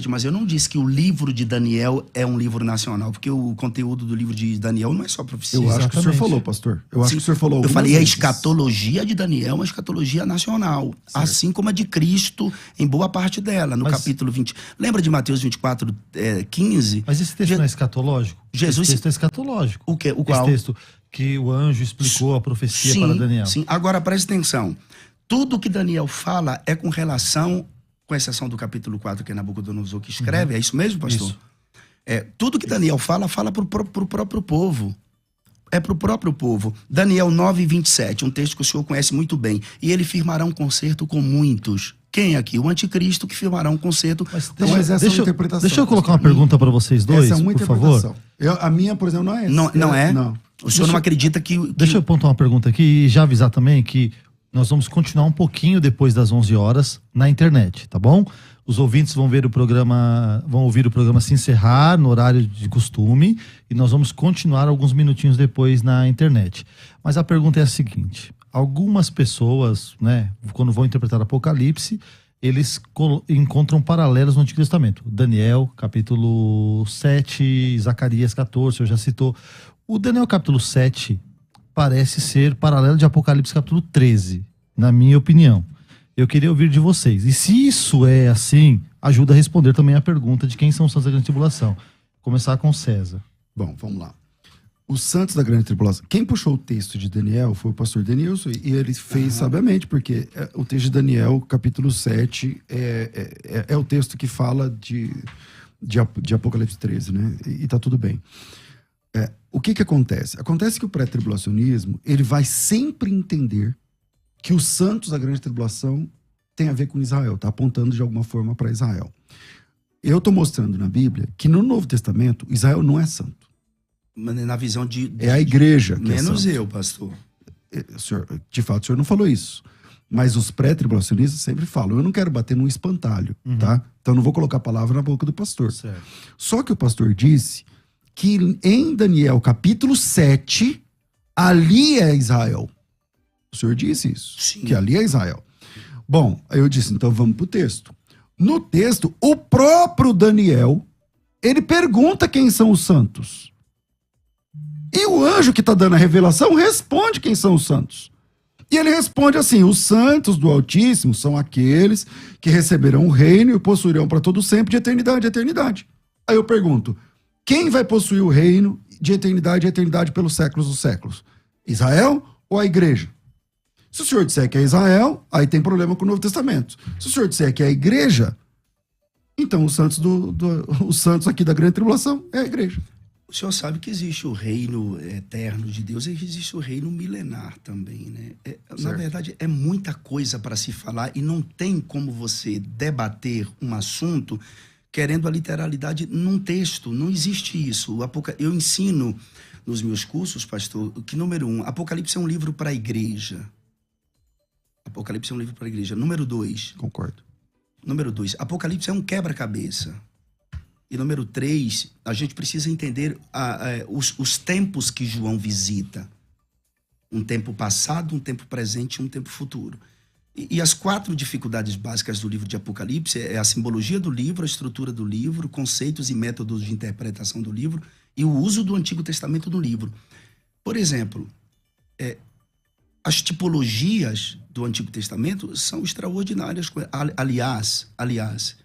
Mas eu não disse que o livro de Daniel é um livro nacional, porque o conteúdo do livro de Daniel não é só profecia. Eu acho que o senhor falou, pastor. Eu acho que o senhor falou. Eu falei, a escatologia de Daniel é uma escatologia nacional, certo. Assim como a de Cristo, em boa parte dela, no capítulo 20. Lembra de Mateus 24, 15? Mas esse texto não é escatológico? Jesus... Esse texto é escatológico. O quê? O qual? Esse texto que o anjo explicou a profecia para Daniel. Sim, agora preste atenção. Tudo que Daniel fala é com relação, com exceção do capítulo 4, que é Nabucodonosor que escreve, é isso mesmo, pastor? Isso. Tudo que Daniel fala para o próprio povo. É para o próprio povo. Daniel 9, 27, um texto que o senhor conhece muito bem. E ele firmará um concerto com muitos. Quem aqui? O anticristo que firmará um concerto. Mas essa é uma interpretação. Deixa eu colocar uma pergunta para vocês dois, essa é uma por favor. A minha, por exemplo, não é essa. Não é? Não. O senhor não acredita que... Deixa eu pontuar uma pergunta aqui e já avisar também que nós vamos continuar um pouquinho depois das 11 horas na internet, tá bom? Os ouvintes vão ouvir o programa se encerrar no horário de costume e nós vamos continuar alguns minutinhos depois na internet. Mas a pergunta é a seguinte: algumas pessoas, né, quando vão interpretar Apocalipse, eles encontram paralelos no Antigo Testamento. Daniel, capítulo 7, Zacarias 14, o senhor já citou. O Daniel, capítulo 7, parece ser paralelo de Apocalipse, capítulo 13, na minha opinião. Eu queria ouvir de vocês. E se isso é assim, ajuda a responder também a pergunta de quem são os santos da grande tribulação. Começar com César. Bom, vamos lá. Os santos da grande tribulação. Quem puxou o texto de Daniel foi o pastor Denilson, e ele fez sabiamente, porque o texto de Daniel, capítulo 7, é o texto que fala de Apocalipse 13, né? E tá tudo bem. O que acontece? Acontece que o pré-tribulacionismo, ele vai sempre entender que os santos da grande tribulação tem a ver com Israel, tá apontando de alguma forma para Israel. Eu tô mostrando na Bíblia que no Novo Testamento, Israel não é santo. Na visão de é a igreja que menos é eu, pastor. Senhor, de fato, o senhor não falou isso. Mas os pré-tribulacionistas sempre falam, eu não quero bater num espantalho, tá? Então eu não vou colocar a palavra na boca do pastor. Certo. Só que o pastor disse que em Daniel, capítulo 7, ali é Israel. O senhor disse isso, sim, que ali é Israel. Bom, aí eu disse, então vamos pro texto. No texto, o próprio Daniel, ele pergunta quem são os santos. E o anjo que está dando a revelação responde quem são os santos. E ele responde assim, os santos do Altíssimo são aqueles que receberão o reino e o possuirão para todo sempre de eternidade a eternidade. Aí eu pergunto, quem vai possuir o reino de eternidade a eternidade pelos séculos dos séculos? Israel ou a igreja? Se o senhor disser que é Israel, aí tem problema com o Novo Testamento. Se o senhor disser que é a igreja, então os santos, os santos aqui da grande tribulação é a igreja. O senhor sabe que existe o reino eterno de Deus e existe o reino milenar também, né? Na verdade, é muita coisa para se falar e não tem como você debater um assunto querendo a literalidade num texto. Não existe isso. Eu ensino nos meus cursos, pastor, que, número 1, Apocalipse é um livro para a igreja. Apocalipse é um livro para a igreja. Número 2. Concordo. Número 2, Apocalipse é um quebra-cabeça. E número 3, a gente precisa entender os tempos que João visita. Um tempo passado, um tempo presente e um tempo futuro. E as 4 dificuldades básicas do livro de Apocalipse é a simbologia do livro, a estrutura do livro, conceitos e métodos de interpretação do livro e o uso do Antigo Testamento no livro. Por exemplo, as tipologias do Antigo Testamento são extraordinárias. Aliás,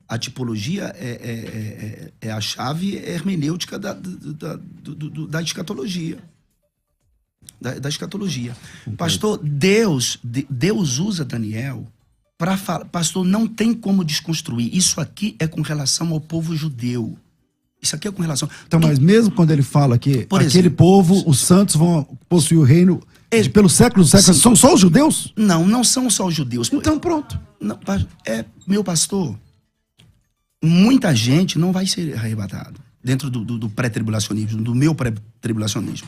a tipologia é a chave hermenêutica da escatologia. Da escatologia. Pastor, Deus usa Daniel para falar. Pastor, não tem como desconstruir. Isso aqui é com relação ao povo judeu. Isso aqui é com relação... Então, mas mesmo quando ele fala que Por aquele exemplo, povo, os santos vão possuir o reino pelos séculos, são só os judeus? Não são só os judeus. Então pronto. Não, meu pastor, muita gente não vai ser arrebatado dentro do pré-tribulacionismo, do meu pré-tribulacionismo.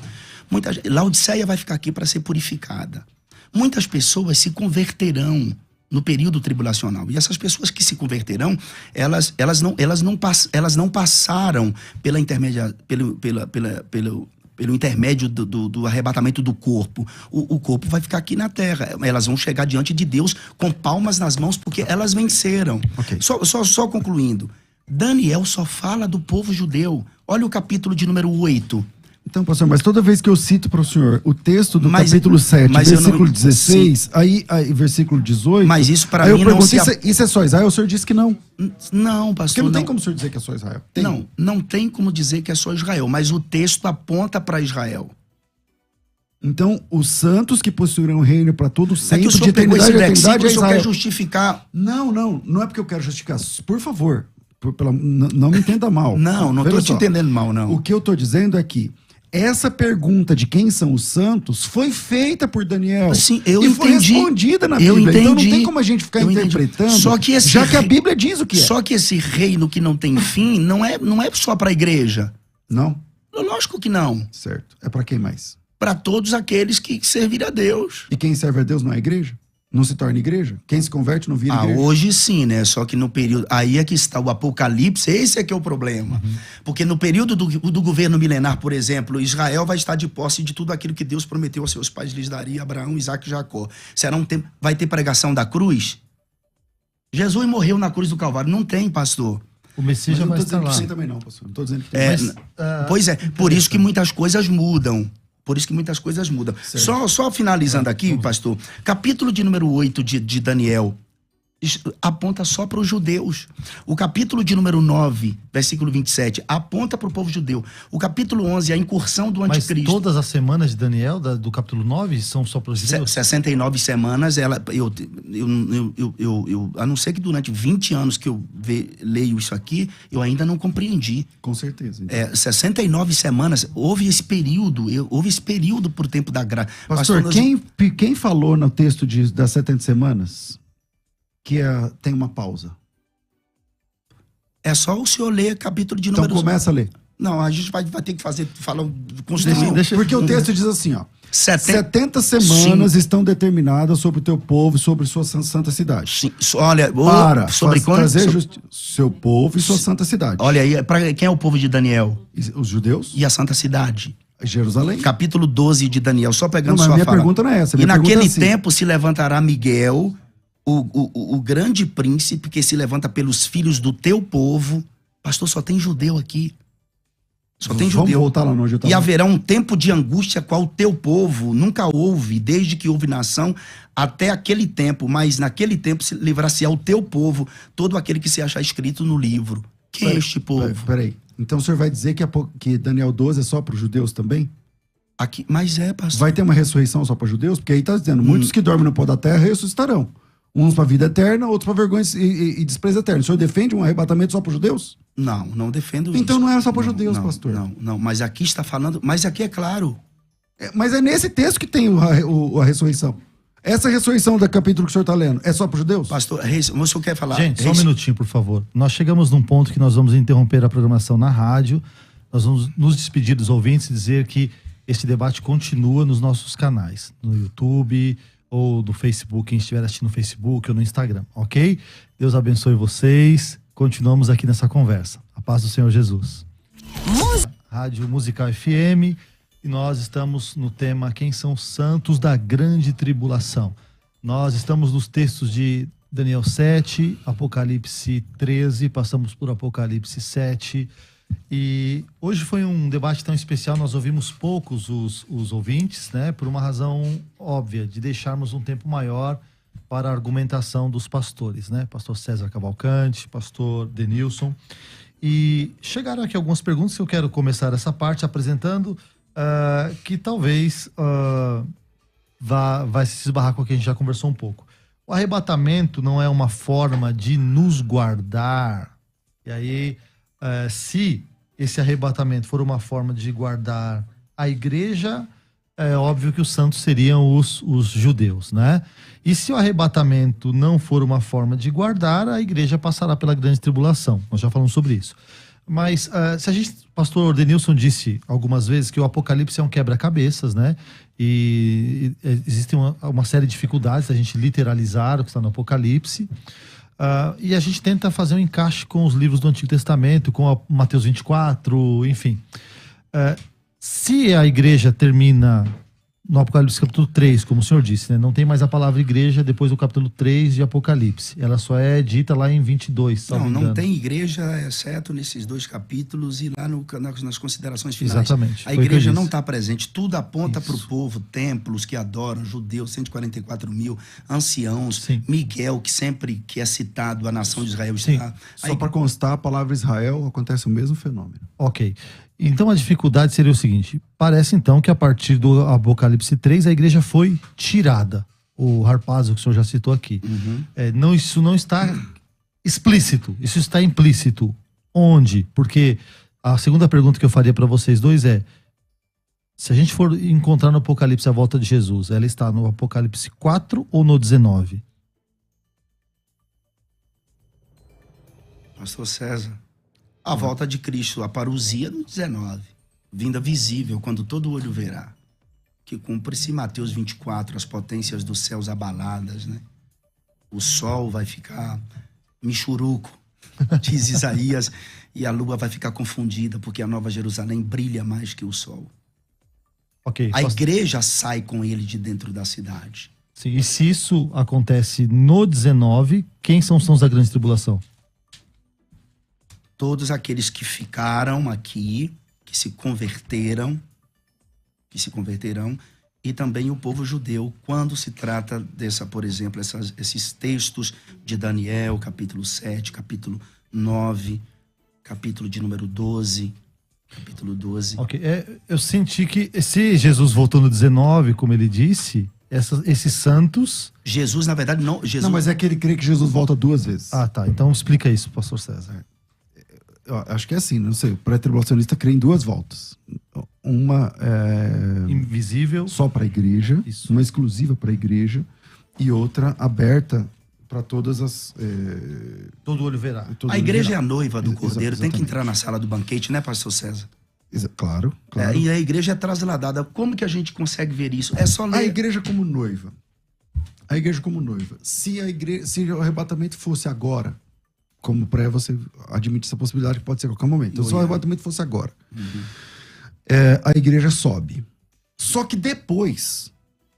Muita gente, Laodiceia vai ficar aqui para ser purificada. Muitas pessoas se converterão no período tribulacional. E essas pessoas que se converterão, elas não passaram pelo intermédio do arrebatamento do corpo. O corpo vai ficar aqui na terra. Elas vão chegar diante de Deus com palmas nas mãos, porque elas venceram. Okay. Só concluindo. Daniel só fala do povo judeu. Olha o capítulo de número 8. Então, pastor, mas toda vez que eu cito para o senhor o texto do capítulo 7, versículo 16, aí versículo 18... Mas isso para mim não se... Isso é só Israel? O senhor disse que não. Não, pastor. Porque não tem como o senhor dizer que é só Israel. Não tem como dizer que é só Israel, mas o texto aponta para Israel. Então, os santos que possuirão o reino para todo sempre, que o de eternidade a eternidade, é Israel. Quer justificar... Não é porque eu quero justificar. Por favor, não me entenda mal. Não estou te entendendo mal, não. O que eu estou dizendo é que essa pergunta de quem são os santos foi feita por Daniel. Sim, eu e entendi. Foi respondida na Bíblia. Então não tem como a gente ficar interpretando, já que a Bíblia diz o que é. Só que esse reino que não tem fim não é só para a igreja. Não? Lógico que não. Certo. É para quem mais? Para todos aqueles que servirem a Deus. E quem serve a Deus não é igreja? Não se torna igreja? Quem se converte não vira igreja? Hoje sim, né? Só que no período... Aí é que está o Apocalipse, esse é que é o problema. Porque no período do governo milenar, por exemplo, Israel vai estar de posse de tudo aquilo que Deus prometeu aos seus pais, lhes daria Abraão, Isaac e Jacó. Será um tempo... Vai ter pregação da cruz? Jesus morreu na cruz do Calvário. Não tem, pastor. O Messias já vai estar lá. Não estou dizendo que sim também não, pastor. Não estou dizendo que tem. Pois é, por isso que muitas coisas mudam. Só finalizando aqui, pastor, capítulo de número 8 de Daniel aponta só para os judeus. O capítulo de número 9, versículo 27, aponta para o povo judeu. O capítulo 11, a incursão do anticristo. Mas todas as semanas de Daniel, do capítulo 9, são só para os judeus? 69 semanas, a não ser que durante 20 anos que eu leio isso aqui, eu ainda não compreendi. Com certeza. Então. 69 semanas, houve esse período por tempo da graça. Pastor, quem falou no texto das 70 semanas... que tem uma pausa? É só o senhor ler capítulo de número... Então começa a ler. Não, a gente vai ter que Porque o texto diz assim, ó. 70 semanas Sim. estão determinadas sobre o teu povo e sobre sua santa cidade. Sim. Olha, sobre trazer seu povo e sua santa cidade. Olha aí, para quem é o povo de Daniel? Os judeus? E a santa cidade. Jerusalém. Capítulo 12 de Daniel, só pegando sua fala. Minha pergunta não é essa. E naquele tempo se levantará Miguel... O grande príncipe que se levanta pelos filhos do teu povo. Pastor, só tem judeu aqui. Vamos voltar lá no onde eu tava. E haverá um tempo de angústia qual o teu povo nunca houve, desde que houve nação até aquele tempo. Mas naquele tempo se livrar-se ao teu povo todo aquele que se achar escrito no livro. Que é este povo? Peraí. Então o senhor vai dizer que Daniel 12 é só para os judeus também? Aqui, mas pastor. Vai ter uma ressurreição só para judeus? Porque aí está dizendo, muitos que dormem no pó da terra ressuscitarão. Uns para a vida eterna, outros para vergonha e desprezo eterno. O senhor defende um arrebatamento só para os judeus? Não defendo isso. Então não é só para os judeus, pastor. Não, mas aqui está falando... Mas aqui é claro. Mas é nesse texto que tem a ressurreição. Essa ressurreição do capítulo que o senhor está lendo é só para os judeus? Pastor, o senhor quer falar? Gente, só um minutinho, por favor. Nós chegamos num ponto que nós vamos interromper a programação na rádio. Nós vamos nos despedir dos ouvintes e dizer que esse debate continua nos nossos canais, no YouTube ou no Facebook, quem estiver assistindo no Facebook ou no Instagram, ok? Deus abençoe vocês. Continuamos aqui nessa conversa. A paz do Senhor Jesus. Rádio Musical FM, e nós estamos no tema Quem são os santos da grande tribulação. Nós estamos nos textos de Daniel 7, Apocalipse 13, passamos por Apocalipse 7, e hoje foi um debate tão especial. Nós ouvimos poucos os ouvintes, né, por uma razão óbvia, de deixarmos um tempo maior para a argumentação dos pastores, né? Pastor César Cavalcante, pastor Denilson. E chegaram aqui algumas perguntas que eu quero começar essa parte apresentando, que talvez vai se esbarrar com o que a gente já conversou um pouco. O arrebatamento não é uma forma de nos guardar. E aí, se esse arrebatamento for uma forma de guardar a igreja, é óbvio que os santos seriam os judeus, né? E se o arrebatamento não for uma forma de guardar, a igreja passará pela grande tribulação. Nós já falamos sobre isso. Mas se a gente, pastor Denilson disse algumas vezes que o Apocalipse é um quebra-cabeças, né? E existe uma série de dificuldades da gente literalizar o que está no Apocalipse. E a gente tenta fazer um encaixe com os livros do Antigo Testamento, com Mateus 24, enfim. Se a igreja termina no Apocalipse capítulo 3, como o senhor disse, né? Não tem mais a palavra igreja depois do capítulo 3 de Apocalipse. Ela só é dita lá em 22. Não tem igreja, exceto nesses 2 capítulos e lá nas considerações finais. Exatamente. A igreja não está presente. Tudo aponta para o povo, templos que adoram, judeus, 144 mil, anciãos, sim. Miguel, que é citado, a nação de Israel está. Só para constar, a palavra Israel acontece o mesmo fenômeno. Ok. Então a dificuldade seria o seguinte: parece então que a partir do Apocalipse 3 a igreja foi tirada. O Harpazo, que o senhor já citou aqui. Uhum. Isso não está explícito, isso está implícito. Onde? Porque a segunda pergunta que eu faria para vocês dois é: se a gente for encontrar no Apocalipse a volta de Jesus, ela está no Apocalipse 4 ou no 19? Pastor César. A volta de Cristo, a parousia no 19. Vinda visível, quando todo olho verá. Que cumpre-se Mateus 24, as potências dos céus abaladas, né? O sol vai ficar michuruco, diz Isaías, e a lua vai ficar confundida, porque a Nova Jerusalém brilha mais que o sol. Okay, a igreja sai com ele de dentro da cidade. Sim, e se isso acontece no 19, quem são os santos da grande tribulação? Todos aqueles que ficaram aqui, que se converterão, e também o povo judeu, quando se trata dessa, por exemplo, esses textos de Daniel, capítulo 7, capítulo 9, capítulo de número 12, capítulo 12. Ok, eu senti que se Jesus voltou no 19, como ele disse, esses santos... Jesus, na verdade, não... Não, mas é que ele crê que Jesus volta 2 vezes. Ah, tá, então explica isso, pastor César. Eu acho que é assim, não sei, o pré-tribulacionista crê em 2 voltas. Uma invisível, só para a igreja, isso. Uma exclusiva para a igreja e outra aberta para todas as... Todo olho verá. A igreja é a noiva do Cordeiro, tem que entrar na sala do banquete, né, pastor César? Claro. E a igreja é trasladada. Como que a gente consegue ver isso? É só ler... A igreja como noiva. Se o arrebatamento fosse agora, como pré, você admite essa possibilidade que pode ser a qualquer momento. Então, se o arrebatamento fosse agora, a igreja sobe. Só que depois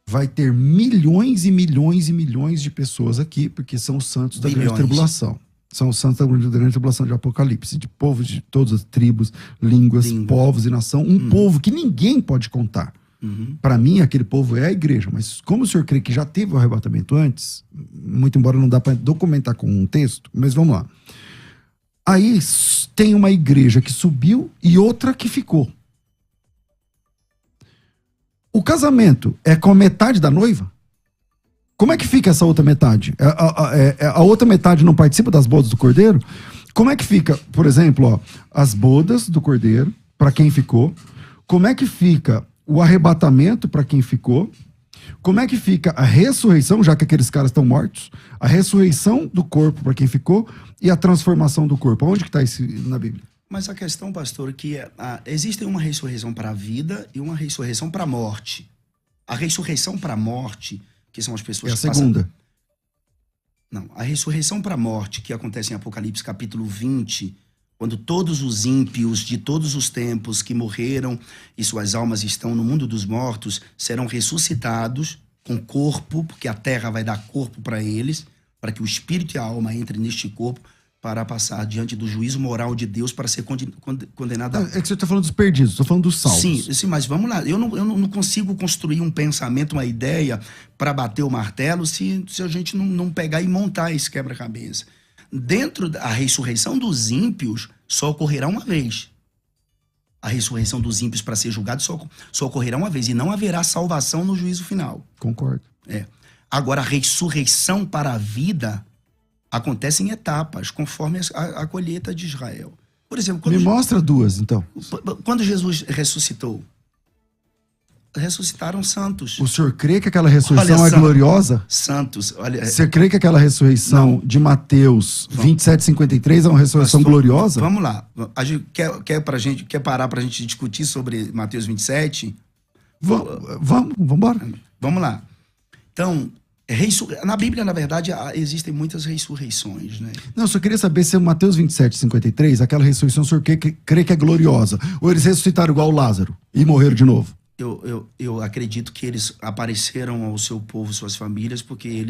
vai ter milhões e milhões e milhões de pessoas aqui, porque são os santos da grande tribulação. São os santos da grande tribulação de Apocalipse, de povos de todas as tribos, línguas, povos e nação. Um povo que ninguém pode contar. Para mim, aquele povo é a igreja, mas como o senhor crê que já teve o arrebatamento antes, muito embora não dá para documentar com um texto, mas vamos lá. Aí tem uma igreja que subiu e outra que ficou. O casamento é com a metade da noiva? Como é que fica essa outra metade? A outra metade não participa das bodas do Cordeiro? Como é que fica, por exemplo, as bodas do Cordeiro, para quem ficou? Como é que fica o arrebatamento para quem ficou? Como é que fica a ressurreição, já que aqueles caras estão mortos, a ressurreição do corpo para quem ficou e a transformação do corpo? Onde que está isso na Bíblia? Mas a questão, pastor, que existe uma ressurreição para a vida e uma ressurreição para a morte. A ressurreição para a morte, que são as pessoas É a segunda. Não, a ressurreição para a morte, que acontece em Apocalipse capítulo 20, quando todos os ímpios de todos os tempos que morreram e suas almas estão no mundo dos mortos, serão ressuscitados com corpo, porque a terra vai dar corpo para eles, para que o espírito e a alma entrem neste corpo, para passar diante do juízo moral de Deus para ser condenado. É que você está falando dos perdidos, estou falando dos salvos. Sim, mas vamos lá. Eu não consigo construir um pensamento, uma ideia para bater o martelo se a gente não pegar e montar esse quebra-cabeça. Dentro da ressurreição dos ímpios, só ocorrerá uma vez. A ressurreição dos ímpios para ser julgado só ocorrerá uma vez. E não haverá salvação no juízo final. Concordo. Agora, a ressurreição para a vida acontece em etapas, conforme a colheita de Israel. Por exemplo, Me mostra duas, então. Quando Jesus ressuscitou, ressuscitaram santos. O senhor crê que aquela ressurreição Olha é só. Santos, Santos, olha. Você crê que aquela ressurreição de Mateus 27:53 é uma ressurreição gloriosa? Vamos lá. A gente quer parar pra gente discutir sobre Mateus 27? Vamos embora. Vamos lá. Então, na Bíblia, na verdade, existem muitas ressurreições, né? Não, eu só queria saber se Mateus 27:53, aquela ressurreição, o senhor crê que é gloriosa? Ou eles ressuscitaram igual Lázaro e morreram de novo? Eu acredito que eles apareceram ao seu povo, suas famílias, porque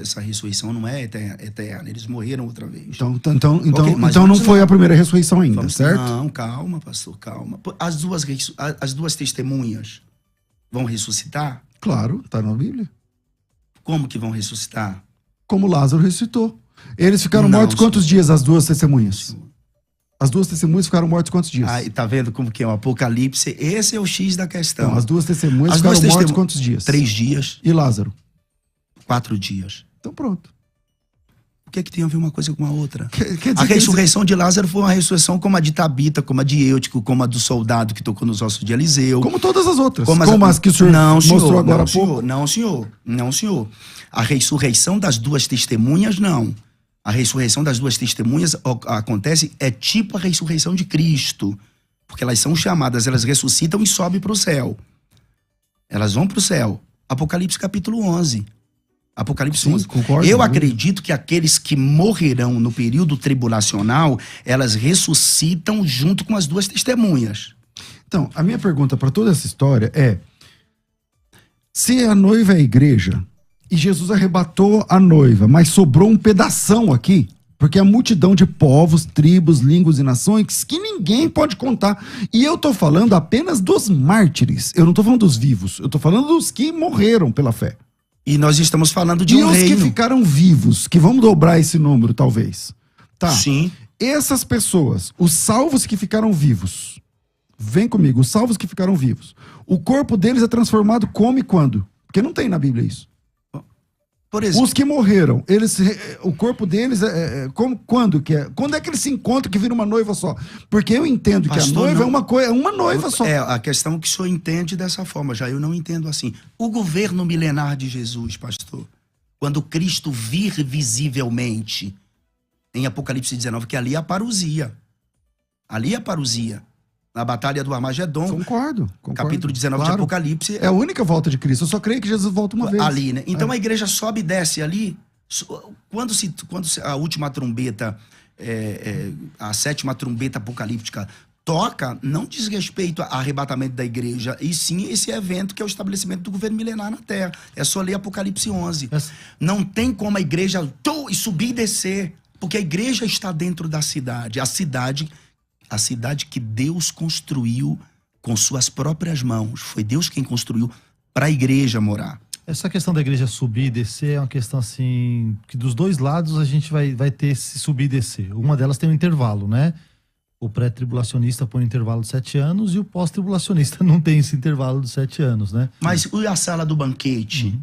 essa ressurreição não é eterna. Eles morreram outra vez. Então não foi a primeira ressurreição ainda, certo? Não, calma, pastor, calma. As duas testemunhas vão ressuscitar? Claro, tá na Bíblia. Como que vão ressuscitar? Como Lázaro ressuscitou. Eles ficaram mortos quantos dias, as duas testemunhas? As duas testemunhas ficaram mortas quantos dias? Ah, tá vendo como que é o Apocalipse? Esse é o X da questão. Não, as duas testemunhas ficaram mortas quantos dias? 3 dias. E Lázaro? 4 dias. Então pronto. O que é que tem a ver uma coisa com a outra? Quer dizer a ressurreição de Lázaro foi uma ressurreição como a de Tabita, como a de Eutico, como a do soldado que tocou nos ossos de Eliseu. Como todas as outras. Como as que o senhor mostrou agora há pouco. Não, senhor. A ressurreição das duas testemunhas, não. A ressurreição das duas testemunhas acontece, é tipo a ressurreição de Cristo. Porque elas são chamadas, elas ressuscitam e sobem para o céu. Elas vão para o céu. Apocalipse capítulo 11. Apocalipse 11. Concordo. Eu acredito que aqueles que morrerão no período tribulacional, elas ressuscitam junto com as duas testemunhas. Então, a minha pergunta para toda essa história é: se a noiva é a igreja e Jesus arrebatou a noiva, mas sobrou um pedação aqui, porque a multidão de povos, tribos, línguas e nações que ninguém pode contar. E eu tô falando apenas dos mártires. Eu não tô falando dos vivos. Eu tô falando dos que morreram pela fé. E nós estamos falando de um reino. E os que ficaram vivos, que vamos dobrar esse número, talvez. Tá. Sim. Essas pessoas, os salvos que ficaram vivos, vem comigo, os salvos que ficaram vivos, o corpo deles é transformado como e quando? Porque não tem na Bíblia isso. Por exemplo, os que morreram, o corpo deles quando que é? Quando é que eles se encontram que vira uma noiva só? Porque eu entendo que a noiva é uma noiva só. É a questão que o senhor entende dessa forma, já eu não entendo assim. O governo milenar de Jesus, pastor, quando Cristo vir visivelmente em Apocalipse 19, que ali é a parousia. Ali é a parousia. Na batalha do Armagedon. Concordo. Capítulo 19 de Apocalipse. É a única volta de Cristo. Eu só creio que Jesus volta uma vez. Ali, né? Então a igreja sobe e desce ali. Quando a última trombeta, a 7ª trombeta apocalíptica toca, não diz respeito ao arrebatamento da igreja, e sim esse evento que é o estabelecimento do governo milenar na terra. É só ler Apocalipse 11. Não tem como a igreja subir e descer, porque a igreja está dentro da cidade. A cidade que Deus construiu com suas próprias mãos. Foi Deus quem construiu para a igreja morar. Essa questão da igreja subir e descer é uma questão assim, que dos dois lados a gente vai ter esse subir e descer. Uma delas tem um intervalo, né? O pré-tribulacionista põe um intervalo de 7 anos e o pós-tribulacionista não tem esse intervalo de 7 anos, né? Mas e a sala do banquete?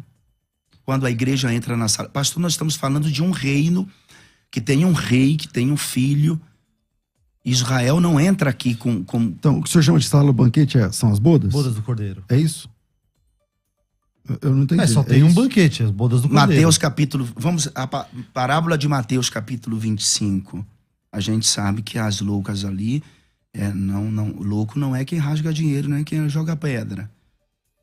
Quando a igreja entra na sala... Pastor, nós estamos falando de um reino que tem um rei, que tem um filho... Israel não entra aqui com... Então, o que o senhor chama de sala do banquete são as bodas? Bodas do Cordeiro. É isso? Eu não entendi. Só tem um banquete, as bodas do cordeiro. Mateus capítulo... Parábola de Mateus capítulo 25. A gente sabe que as loucas ali... louco não é quem rasga dinheiro, não é quem joga pedra.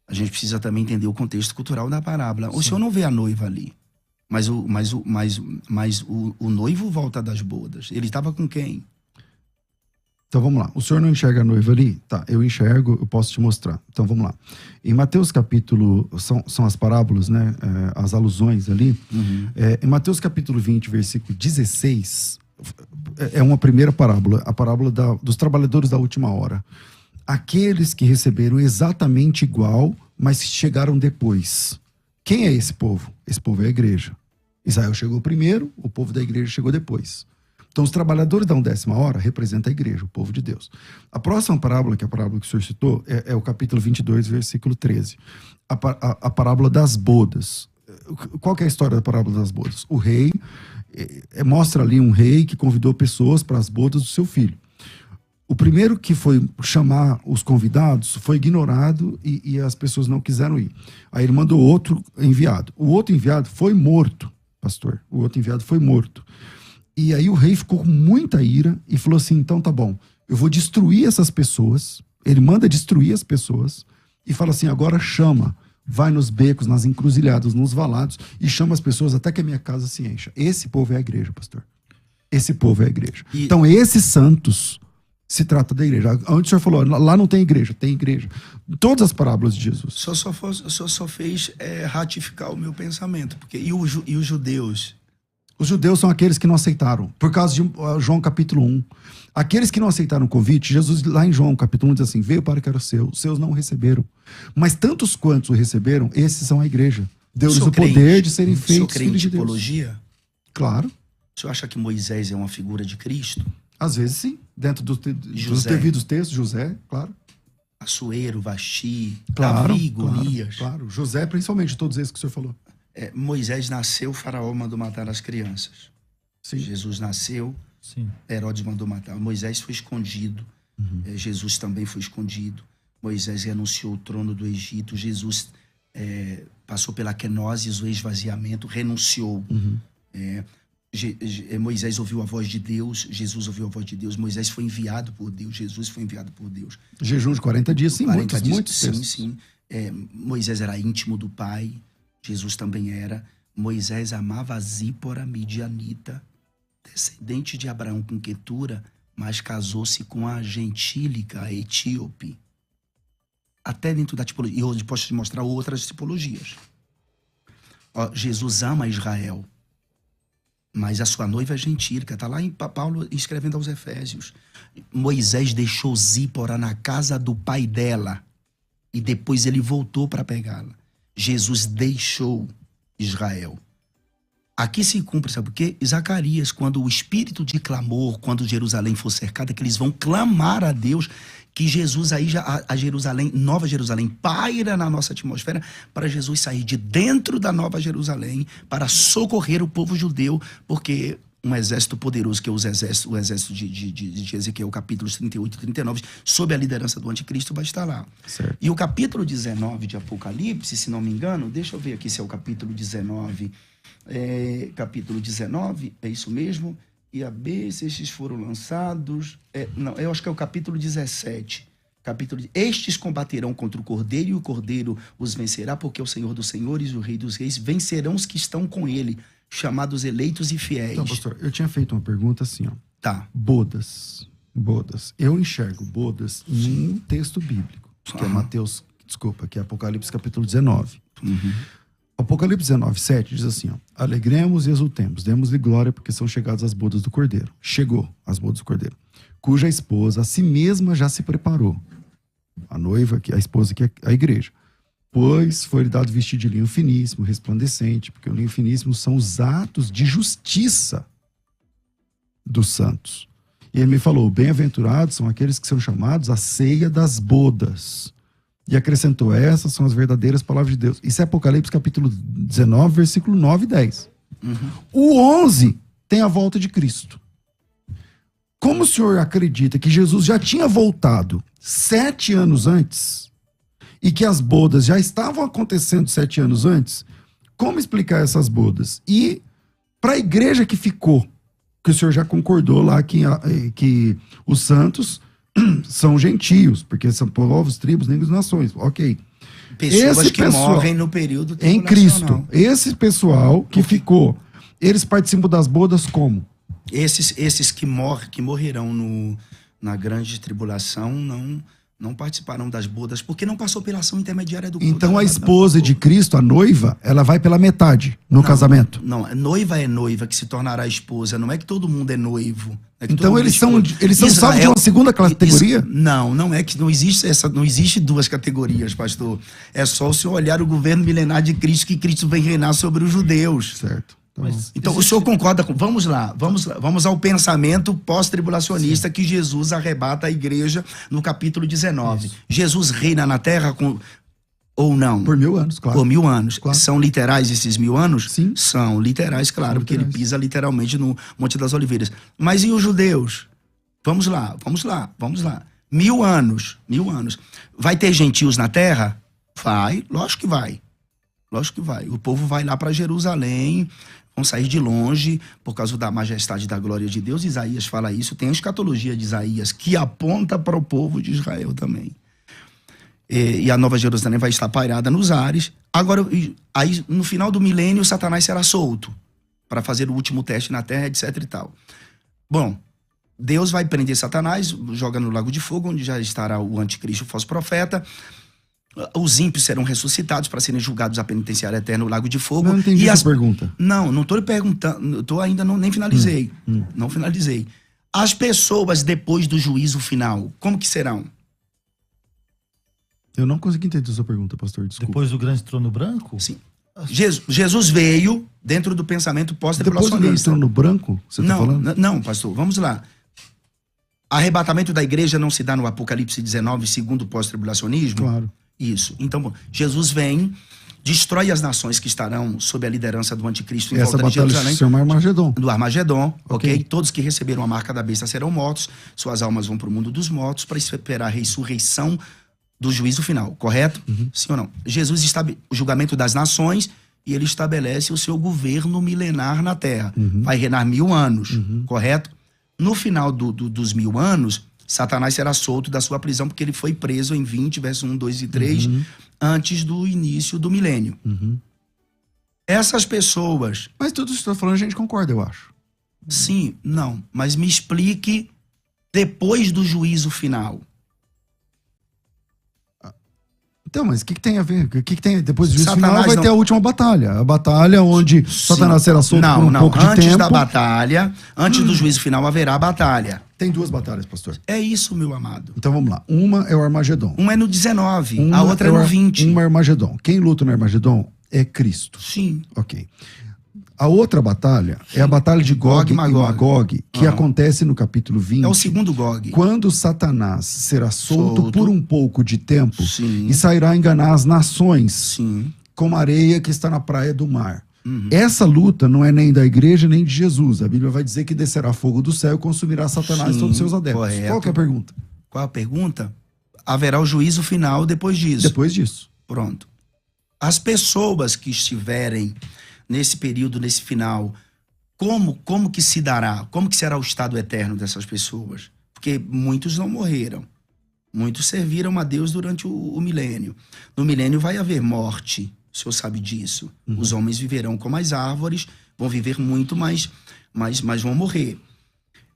A gente precisa também entender o contexto cultural da parábola. O senhor não vê a noiva ali. Mas o noivo volta das bodas. Ele estava com quem? Então vamos lá. O senhor não enxerga a noiva ali? Tá, eu enxergo, eu posso te mostrar. Então vamos lá. Em Mateus capítulo... São as parábolas, né? As alusões ali. Em Mateus capítulo 20, versículo 16... É uma primeira parábola. A parábola dos trabalhadores da última hora. Aqueles que receberam exatamente igual, mas chegaram depois. Quem é esse povo? Esse povo é a igreja. Israel chegou primeiro, o povo da igreja chegou depois. Então, os trabalhadores da 10ª hora representam a igreja, o povo de Deus. A próxima parábola, que é a parábola que o senhor citou, é o capítulo 22, versículo 13. A parábola das bodas. Qual que é a história da parábola das bodas? O rei mostra ali um rei que convidou pessoas para as bodas do seu filho. O primeiro que foi chamar os convidados foi ignorado e as pessoas não quiseram ir. Aí ele mandou outro enviado. O outro enviado foi morto, pastor. O outro enviado foi morto. E aí o rei ficou com muita ira e falou assim, então tá bom, eu vou destruir essas pessoas. Ele manda destruir as pessoas e fala assim, agora chama, vai nos becos, nas encruzilhadas, nos valados e chama as pessoas até que a minha casa se encha. Esse povo é a igreja, pastor. Esse povo é a igreja. Então esses santos se trata da igreja. Onde o senhor falou, lá não tem igreja, tem igreja. Todas as parábolas de Jesus. Só fez ratificar o meu pensamento. Porque, e os judeus? Os judeus são aqueles que não aceitaram, por causa de João capítulo 1. Aqueles que não aceitaram o convite, Jesus lá em João capítulo 1 diz assim, veio para que era seu, os seus não o receberam. Mas tantos quantos o receberam, esses são a igreja. Deu-lhes o poder de serem feitos filhos de Deus. Tipologia? Claro. O senhor acha que Moisés é uma figura de Cristo? Às vezes sim, dentro dos devidos textos, José, claro. Assuero, Vasti, claro, Davi, Golias. Claro, José principalmente, todos esses que o senhor falou. Moisés nasceu, o faraó mandou matar as crianças. Sim. Jesus nasceu, Sim. Herodes mandou matar. Moisés foi escondido, Jesus também foi escondido. Moisés renunciou ao trono do Egito, Jesus passou pela kenosis, o esvaziamento, renunciou. Moisés ouviu a voz de Deus, Jesus ouviu a voz de Deus, Moisés foi enviado por Deus, Jesus foi enviado por Deus. Jejum de 40 dias, sim, 40 dias, muitos textos. Sim. Moisés era íntimo do pai, Jesus também era. Moisés amava a Zípora midianita, descendente de Abraão com Quetura, mas casou-se com a gentílica, a etíope. Até dentro da tipologia. E hoje posso te mostrar outras tipologias. Jesus ama Israel, mas a sua noiva é gentílica. Está lá em Paulo escrevendo aos Efésios. Moisés deixou Zípora na casa do pai dela e depois ele voltou para pegá-la. Jesus deixou Israel. Aqui se cumpre, sabe por quê? Zacarias, quando o espírito de clamor, quando Jerusalém for cercada, que eles vão clamar a Deus, que Jesus aí já, a Jerusalém, Nova Jerusalém, paira na nossa atmosfera para Jesus sair de dentro da Nova Jerusalém para socorrer o povo judeu, porque um exército poderoso, que é o exército de Ezequiel, capítulos 38 e 39, sob a liderança do anticristo, vai estar lá. Certo. E o capítulo 19 de Apocalipse, se não me engano, deixa eu ver aqui se é o capítulo 19, capítulo 19, é isso mesmo? E a B, se estes foram lançados... não, eu acho que é o capítulo 17. Estes combaterão contra o Cordeiro, e o Cordeiro os vencerá, porque o Senhor dos Senhores e o Rei dos Reis vencerão os que estão com ele, chamados eleitos e fiéis. Então, pastor, eu tinha feito uma pergunta assim, ó. Tá. Bodas. Eu enxergo bodas em um texto bíblico, que é Mateus, que é Apocalipse capítulo 19. Apocalipse 19, 7 diz assim, ó, alegremos e exultemos, demos-lhe glória porque são chegadas as bodas do Cordeiro. Chegou as bodas do Cordeiro, cuja esposa a si mesma já se preparou. A noiva, a esposa que é a igreja. Pois foi-lhe dado vestido de linho finíssimo, resplandecente, porque o linho finíssimo são os atos de justiça dos santos. E ele me falou, bem-aventurados são aqueles que são chamados à ceia das bodas. E acrescentou, essas são as verdadeiras palavras de Deus. Isso é Apocalipse capítulo 19, versículo 9 e 10. O 11 tem a volta de Cristo. Como o senhor acredita que Jesus já tinha voltado 7 anos antes e que as bodas já estavam acontecendo 7 anos antes, como explicar essas bodas? E para a igreja que ficou, que o senhor já concordou lá que os santos são gentios, porque são povos, tribos, línguas e nações. Ok. Pessoas que morrem no período em Cristo. Esse pessoal que ficou, eles participam das bodas como? Esses que morrerão na grande tribulação não participarão das bodas, porque não passou pela ação intermediária do culto. Então a esposa de Cristo, a noiva, ela vai pela metade no casamento. Não, noiva é noiva que se tornará esposa, não é que todo mundo é noivo. Então eles são salvos de uma segunda categoria? Não é que não existe duas categorias, pastor. É só o senhor olhar o governo milenar de Cristo, que Cristo vem reinar sobre os judeus. Certo. Então, o senhor concorda com... Vamos lá, vamos ao pensamento pós-tribulacionista que Jesus arrebata a igreja no capítulo 19. Isso. Jesus reina na terra ou não? Por 1000 anos, claro. Por 1000 anos. Claro. São literais esses 1000 anos? Sim. São literais, claro, porque ele pisa literalmente no Monte das Oliveiras. Mas e os judeus? Vamos lá. 1000 anos. Vai ter gentios na terra? Vai, lógico que vai. O povo vai lá para Jerusalém, vão sair de longe por causa da majestade da glória de Deus. Isaías fala isso. Tem a escatologia de Isaías que aponta para o povo de Israel também. E a Nova Jerusalém vai estar pairada nos ares. Agora, aí, no final do milênio, Satanás será solto para fazer o último teste na terra, etc e tal. Bom, Deus vai prender Satanás, joga no lago de fogo, onde já estará o anticristo, o falso profeta. Os ímpios serão ressuscitados para serem julgados à penitenciária eterna no lago de fogo. Não entendi essa pergunta. Não estou lhe perguntando, nem finalizei. Não finalizei. As pessoas depois do juízo final, como que serão? Eu não consegui entender a sua pergunta, pastor, desculpa. Depois do grande trono branco? Sim. Jesus veio dentro do pensamento pós-tribulacionista. Depois do grande trono branco, você está falando? Não, pastor, vamos lá. Arrebatamento da igreja não se dá no Apocalipse 19, segundo o pós-tribulacionismo? Claro. Isso. Então, Jesus vem, destrói as nações que estarão sob a liderança do anticristo em essa volta de Jerusalém. Se chama Armagedon. Do Armagedon, ok? Todos que receberam a marca da besta serão mortos, suas almas vão para o mundo dos mortos para esperar a ressurreição do juízo final, correto? Sim ou não? Jesus o julgamento das nações e ele estabelece o seu governo milenar na terra. Vai reinar 1000 anos, correto? No final dos 1000 anos, Satanás será solto da sua prisão porque ele foi preso em 20, verso 1, 2 e 3, antes do início do milênio. Essas pessoas... Mas tudo isso que você está falando a gente concorda, eu acho. Sim, não. Mas me explique depois do juízo final. Então, mas o que tem a ver? O que tem depois do juízo Satanás final? Vai ter a última batalha. A batalha onde Satanás será solto por um pouco de tempo. Antes da batalha, antes do juízo final, haverá batalha. Tem 2 batalhas, pastor. É isso, meu amado. Então vamos lá. Uma é o Armagedon. Uma é no 19, a outra é no 20. Uma é Armagedon. Quem luta no Armagedon é Cristo. Sim. Ok. A outra batalha é a batalha de Gog e Magog, que acontece no capítulo 20. É o segundo Gog. Quando Satanás será solto por um pouco de tempo e sairá a enganar as nações, como a areia que está na praia do mar. Essa luta não é nem da igreja nem de Jesus. A Bíblia vai dizer que descerá fogo do céu e consumirá Satanás e todos os seus adeptos. Correto. Qual que é a pergunta? Qual a pergunta? Haverá o juízo final depois disso. Depois disso. Pronto. As pessoas que estiverem nesse período, nesse final, como que se dará? Como que será o estado eterno dessas pessoas? Porque muitos não morreram. Muitos serviram a Deus durante o milênio. No milênio vai haver morte. O senhor sabe disso. Os homens viverão como as árvores, vão viver muito, mas vão morrer.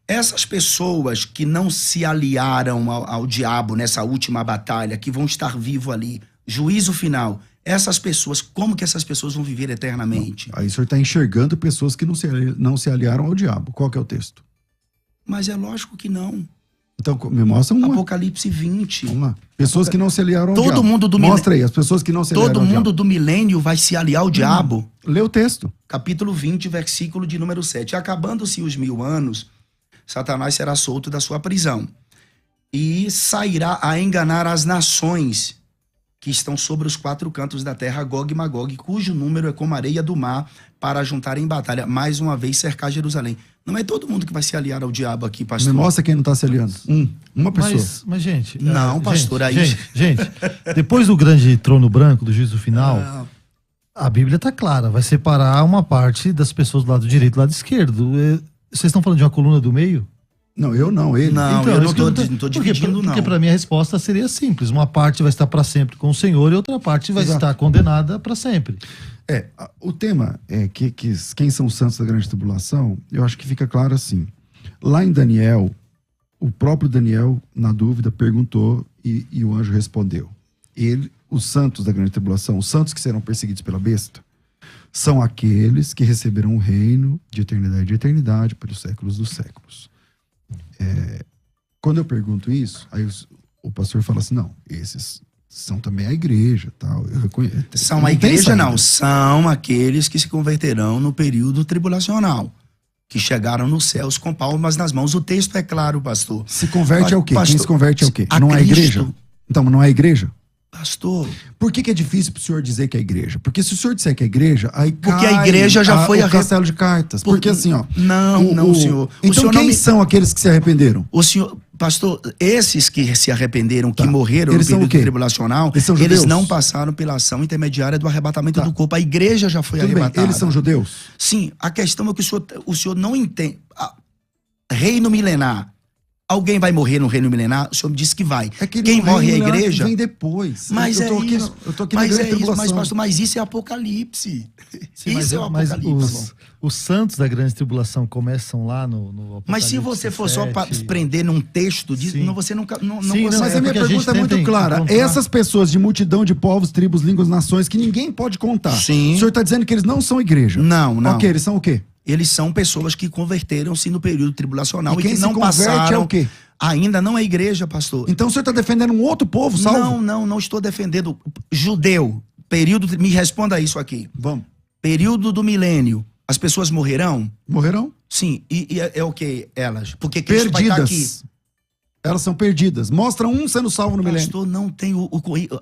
Essas pessoas que não se aliaram ao diabo nessa última batalha, que vão estar vivos ali, juízo final, essas pessoas, como que essas pessoas vão viver eternamente? Aí o senhor está enxergando pessoas que não se aliaram ao diabo. Qual que é o texto? Mas é lógico que não. Então, me mostra uma. Apocalipse 20. Vamos lá. Pessoas que não se aliaram ao todo diabo. Mundo do Mostra aí, as pessoas que não se aliaram ao diabo. Todo mundo do milênio vai se aliar ao diabo. Lê o texto. Capítulo 20, versículo de número 7. Acabando-se os 1000 anos, Satanás será solto da sua prisão e sairá a enganar as nações que estão sobre os 4 cantos da terra, Gog e Magog, cujo número é como a areia do mar, para juntar em batalha, mais uma vez cercar Jerusalém. Não é todo mundo que vai se aliar ao diabo aqui, pastor. Me mostra quem não está se aliando. Uma pessoa. Mas gente... Não, pastor, aí... Gente, depois do grande trono branco, do juízo final, a Bíblia está clara, vai separar uma parte das pessoas do lado direito e do lado esquerdo. Vocês estão falando de uma coluna do meio? Não, eu não, ele. Não, Então, eu isso que não eu estou dividindo, não. Porque para mim a resposta seria simples. Uma parte vai estar para sempre com o Senhor e outra parte vai Exato. estar condenada para sempre. O tema é que quem são os santos da grande tribulação, eu acho que fica claro assim. Lá em Daniel, o próprio Daniel, na dúvida, perguntou e o anjo respondeu. Os santos da grande tribulação, os santos que serão perseguidos pela besta, são aqueles que receberão o reino de eternidade pelos séculos dos séculos. Quando eu pergunto isso, aí o pastor fala assim, não, esses são também a igreja, tal. Eu reconheço. São a igreja, não. São aqueles que se converterão no período tribulacional, que chegaram nos céus com palmas nas mãos. O texto é claro, pastor. Se converte ao quê? Pastor, Quem se converte é o quê? a Não é a Cristo. igreja? Então, não é a igreja? Pastor, Por que é difícil pro senhor dizer que é igreja? Porque se o senhor disser que é igreja, aí Porque cai a igreja já foi o castelo de cartas. Porque assim, ó... Não, senhor. O Então senhor quem não me- são aqueles que se arrependeram? O senhor, pastor, esses que se arrependeram, que morreram Eles no são o período quê? tribulacional, Eles são eles judeus? não passaram pela ação intermediária do arrebatamento do corpo. A igreja já foi Tudo bem, arrebatada. eles são judeus? Sim, a questão é que o senhor não entende. Reino milenar. Alguém vai morrer no reino milenar? O senhor me disse que vai. É que Quem no morre é a reino milenar igreja? vem depois. Mas eu tô é aqui, isso. eu tô aqui na Mas grande é isso, tribulação. pastor, mas isso é Apocalipse. Sim, Isso é o mas Apocalipse. os santos da grande tribulação começam lá no Apocalipse. Mas se você for só 7. prender num texto, Sim. você nunca não Sim, consegue. Mas a minha porque a gente pergunta é muito tenta clara. encontrar- Essas pessoas de multidão de povos, tribos, línguas, nações, que ninguém pode contar. Sim. O senhor está dizendo que eles não são igreja? Não. Ok, eles são o quê? Eles são pessoas que converteram-se no período tribulacional E e quem que se não converte passaram. é o quê? Ainda não é igreja, pastor. Então o senhor está defendendo um outro povo, salvo? Não estou defendendo. Judeu, período. Me responda isso aqui. Vamos. Período do milênio. As pessoas morrerão? Morrerão? Sim. E é o que elas? Porque Cristo vai estar aqui. Perdidas. Elas são perdidas. Mostra um sendo salvo no milênio. Pastor, não tem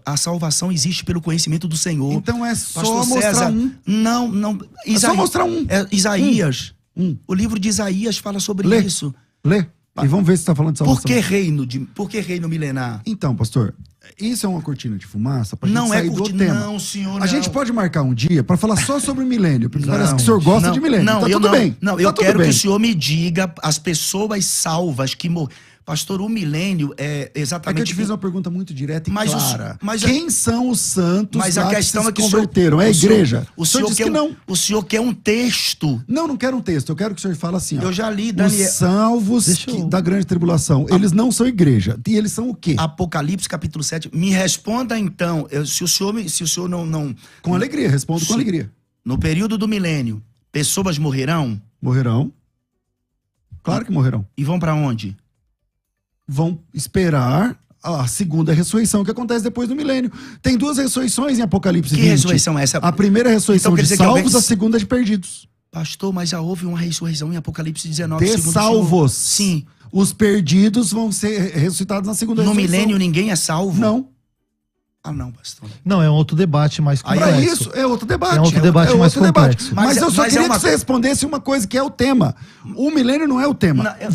a salvação existe pelo conhecimento do Senhor. Então é só Pastor mostrar César, um. Não. É só mostrar um. Isaías. Um. O livro de Isaías fala sobre Lê. isso. Lê. E vamos ver se está falando de salvação. Por que reino milenar? Então, pastor, isso é uma cortina de fumaça pra gente Não é sair do cortina. tema. Não, senhor. A gente pode marcar um dia pra falar só sobre o milênio, porque parece que o senhor gosta Não, de milênio. Não, Tá eu tudo não. bem. Não, Tá eu tudo quero bem. que o senhor me diga as pessoas salvas que morreram. Pastor, o milênio é É que eu exatamente. te fiz uma pergunta muito direta e Mas clara. mas Quem são os santos Mas lá a questão que é que se converteram? É a igreja? O senhor disse quer que não. O senhor quer um texto. Não quero um texto. Eu quero que o senhor fale assim. Ó, Eu já li, Daniel. os salvos Deixa eu- da grande tribulação, eles não são igreja. E eles são o quê? Apocalipse capítulo 7. Me responda então. Se o senhor não. Com alegria, respondo com Sim. alegria. No período do milênio, pessoas morrerão Morrerão. Claro que morrerão. e vão para onde? Vão esperar a segunda ressurreição que acontece depois do milênio. Tem duas ressurreições em Apocalipse Que 20. ressurreição é essa? A primeira ressurreição Então quer de dizer que salvos, alguém- a segunda de perdidos. Pastor, mas já houve uma ressurreição em Apocalipse 19. De segundo o salvos. senhor. Sim. Os perdidos vão ser ressuscitados na segunda No ressurreição. milênio ninguém é salvo? Não. Ah, não, pastor. Não, é um outro debate mais Aí Pra complexo. isso, é outro debate. É outro debate mais complexo. Mas eu só Mas é queria uma- que você respondesse uma coisa que é o tema. O milênio não é o tema. Não,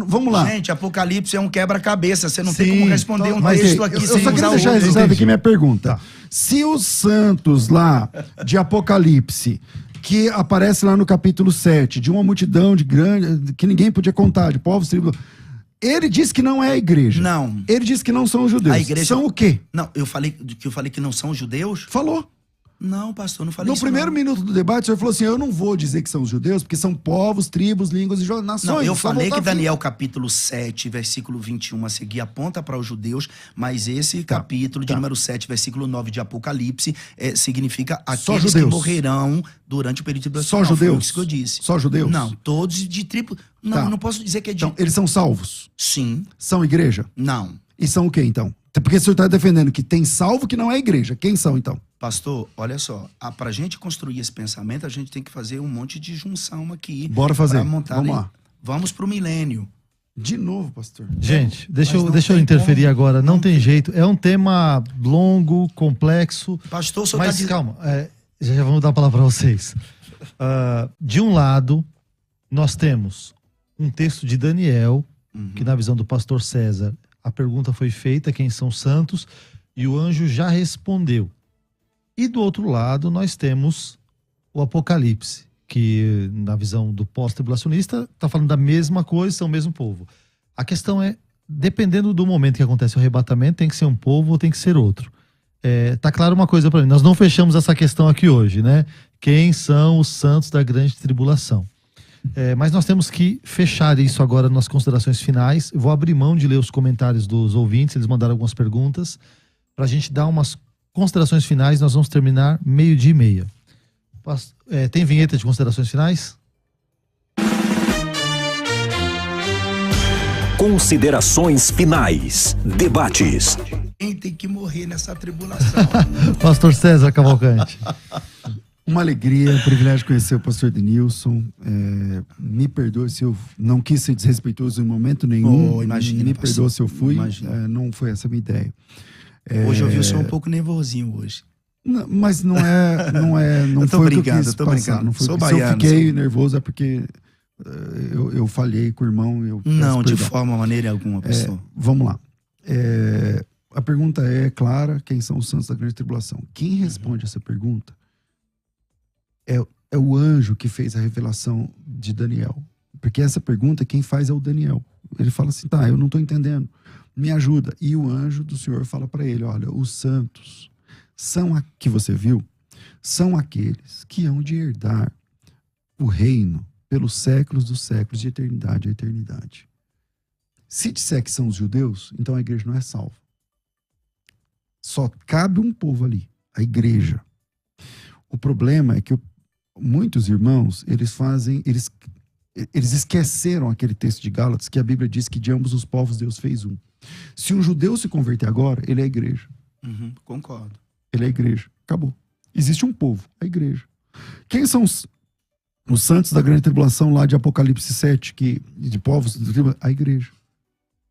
Vamos lá. Gente, Apocalipse é um quebra-cabeça. Você não tem Sim, como responder um Mas texto eu aqui só sem queria usar deixar o outro. registrado aqui minha pergunta. Tá. Se os santos lá de Apocalipse, que aparece lá no capítulo 7, de uma multidão de grande, que ninguém podia contar, de povos, tribos, ele diz que não é a igreja. Não. Ele diz que não são os judeus. A igreja- São o quê? Não, eu falei que não são judeus? Falou. Não, pastor, não falei No isso. primeiro não. minuto do debate, o senhor falou assim: eu não vou dizer que são os judeus, porque são povos, tribos, línguas e nações. Não, eu Só falei voltar que aqui. Daniel capítulo 7, versículo 21 a seguir aponta para os judeus, mas esse capítulo de número 7, versículo 9 de Apocalipse significa aqueles que judeus. morrerão durante o período Só tribulacional. Foi judeus? isso que eu disse. Só judeus? Não, todos de tribo. Não, Tá. não posso dizer que é de. Então, eles são salvos? Sim, São igreja? não. E são o quê, então? Porque o senhor está defendendo que tem salvo que não é igreja. Quem são, então? Pastor, olha só, pra gente construir esse pensamento, a gente tem que fazer um monte de junção aqui. Bora fazer. pra montar Vamos aí. lá. Vamos pro milênio. De novo, pastor. Gente, deixa Mas não eu tem interferir como. agora. Não tem jeito. É um tema longo, complexo. Pastor, o senhor Mas tá calma, já vamos dar a palavra para vocês. De um lado, nós temos um texto de Daniel, que na visão do pastor César, a pergunta foi feita, quem são os santos, e o anjo já respondeu. E do outro lado, nós temos o Apocalipse, que na visão do pós-tribulacionista está falando da mesma coisa, são o mesmo povo. A questão é, dependendo do momento que acontece o arrebatamento, tem que ser um povo ou tem que ser outro. Tá claro uma coisa para mim, nós não fechamos essa questão aqui hoje, né? Quem são os santos da grande tribulação? Mas nós temos que fechar isso agora nas considerações finais. Eu vou abrir mão de ler os comentários dos ouvintes, eles mandaram algumas perguntas, para a gente dar umas considerações finais. Nós vamos terminar 12:30. Tem vinheta de considerações finais? Considerações finais. Debates. Quem tem que morrer nessa tribulação? Pastor César Cavalcante. Uma alegria, um privilégio conhecer o pastor Denilson. Me perdoe se eu não quis ser desrespeitoso em momento nenhum. Imagina, me pastor. perdoe se eu fui. Imagina. Não foi essa a minha ideia. Hoje eu vi o senhor um pouco nervosinho hoje. Não, mas não Eu tô foi o que brincando, eu quis eu tô passar. brincando. Não foi Sou se eu baiano, fiquei nervoso é porque eu falhei com o irmão. Eu peço Não, de perdão. forma, maneira alguma, pastor. Vamos lá. A pergunta é clara: quem são os santos da grande tribulação? Quem responde essa pergunta é o anjo que fez a revelação de Daniel. Porque essa pergunta, quem faz é o Daniel. Ele fala assim, eu não estou entendendo, me ajuda. E o anjo do Senhor fala para ele, olha, os santos que você viu, são aqueles que hão de herdar o reino pelos séculos dos séculos, de eternidade a eternidade. Se disser que são os judeus, então a igreja não é salva. Só cabe um povo ali, a igreja. O problema é que muitos irmãos, eles esqueceram aquele texto de Gálatas que a Bíblia diz que de ambos os povos Deus fez um. Se um judeu se converter agora, ele é a igreja. Concordo. Ele é a igreja. Acabou. Existe um povo, a igreja. Quem são os santos da grande tribulação lá de Apocalipse 7, de povos, a igreja.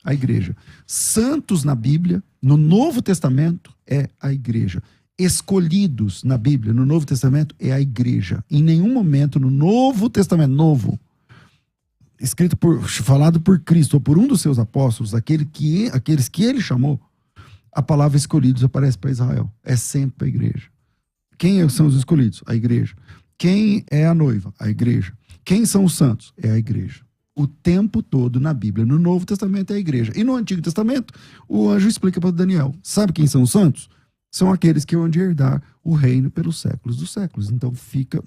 A igreja. Santos na Bíblia, no Novo Testamento, é a igreja. Escolhidos na Bíblia, no Novo Testamento, é a igreja. Em nenhum momento no Novo Testamento, novo, falado por Cristo ou por um dos seus apóstolos, aqueles que ele chamou, a palavra escolhidos aparece para Israel. É sempre a igreja. Quem são os escolhidos? A igreja. Quem é a noiva? A igreja. Quem são os santos? É a igreja. O tempo todo na Bíblia, no Novo Testamento é a igreja. E no Antigo Testamento, o anjo explica para Daniel. Sabe quem são os santos? São aqueles que vão herdar o reino pelos séculos dos séculos. Então fica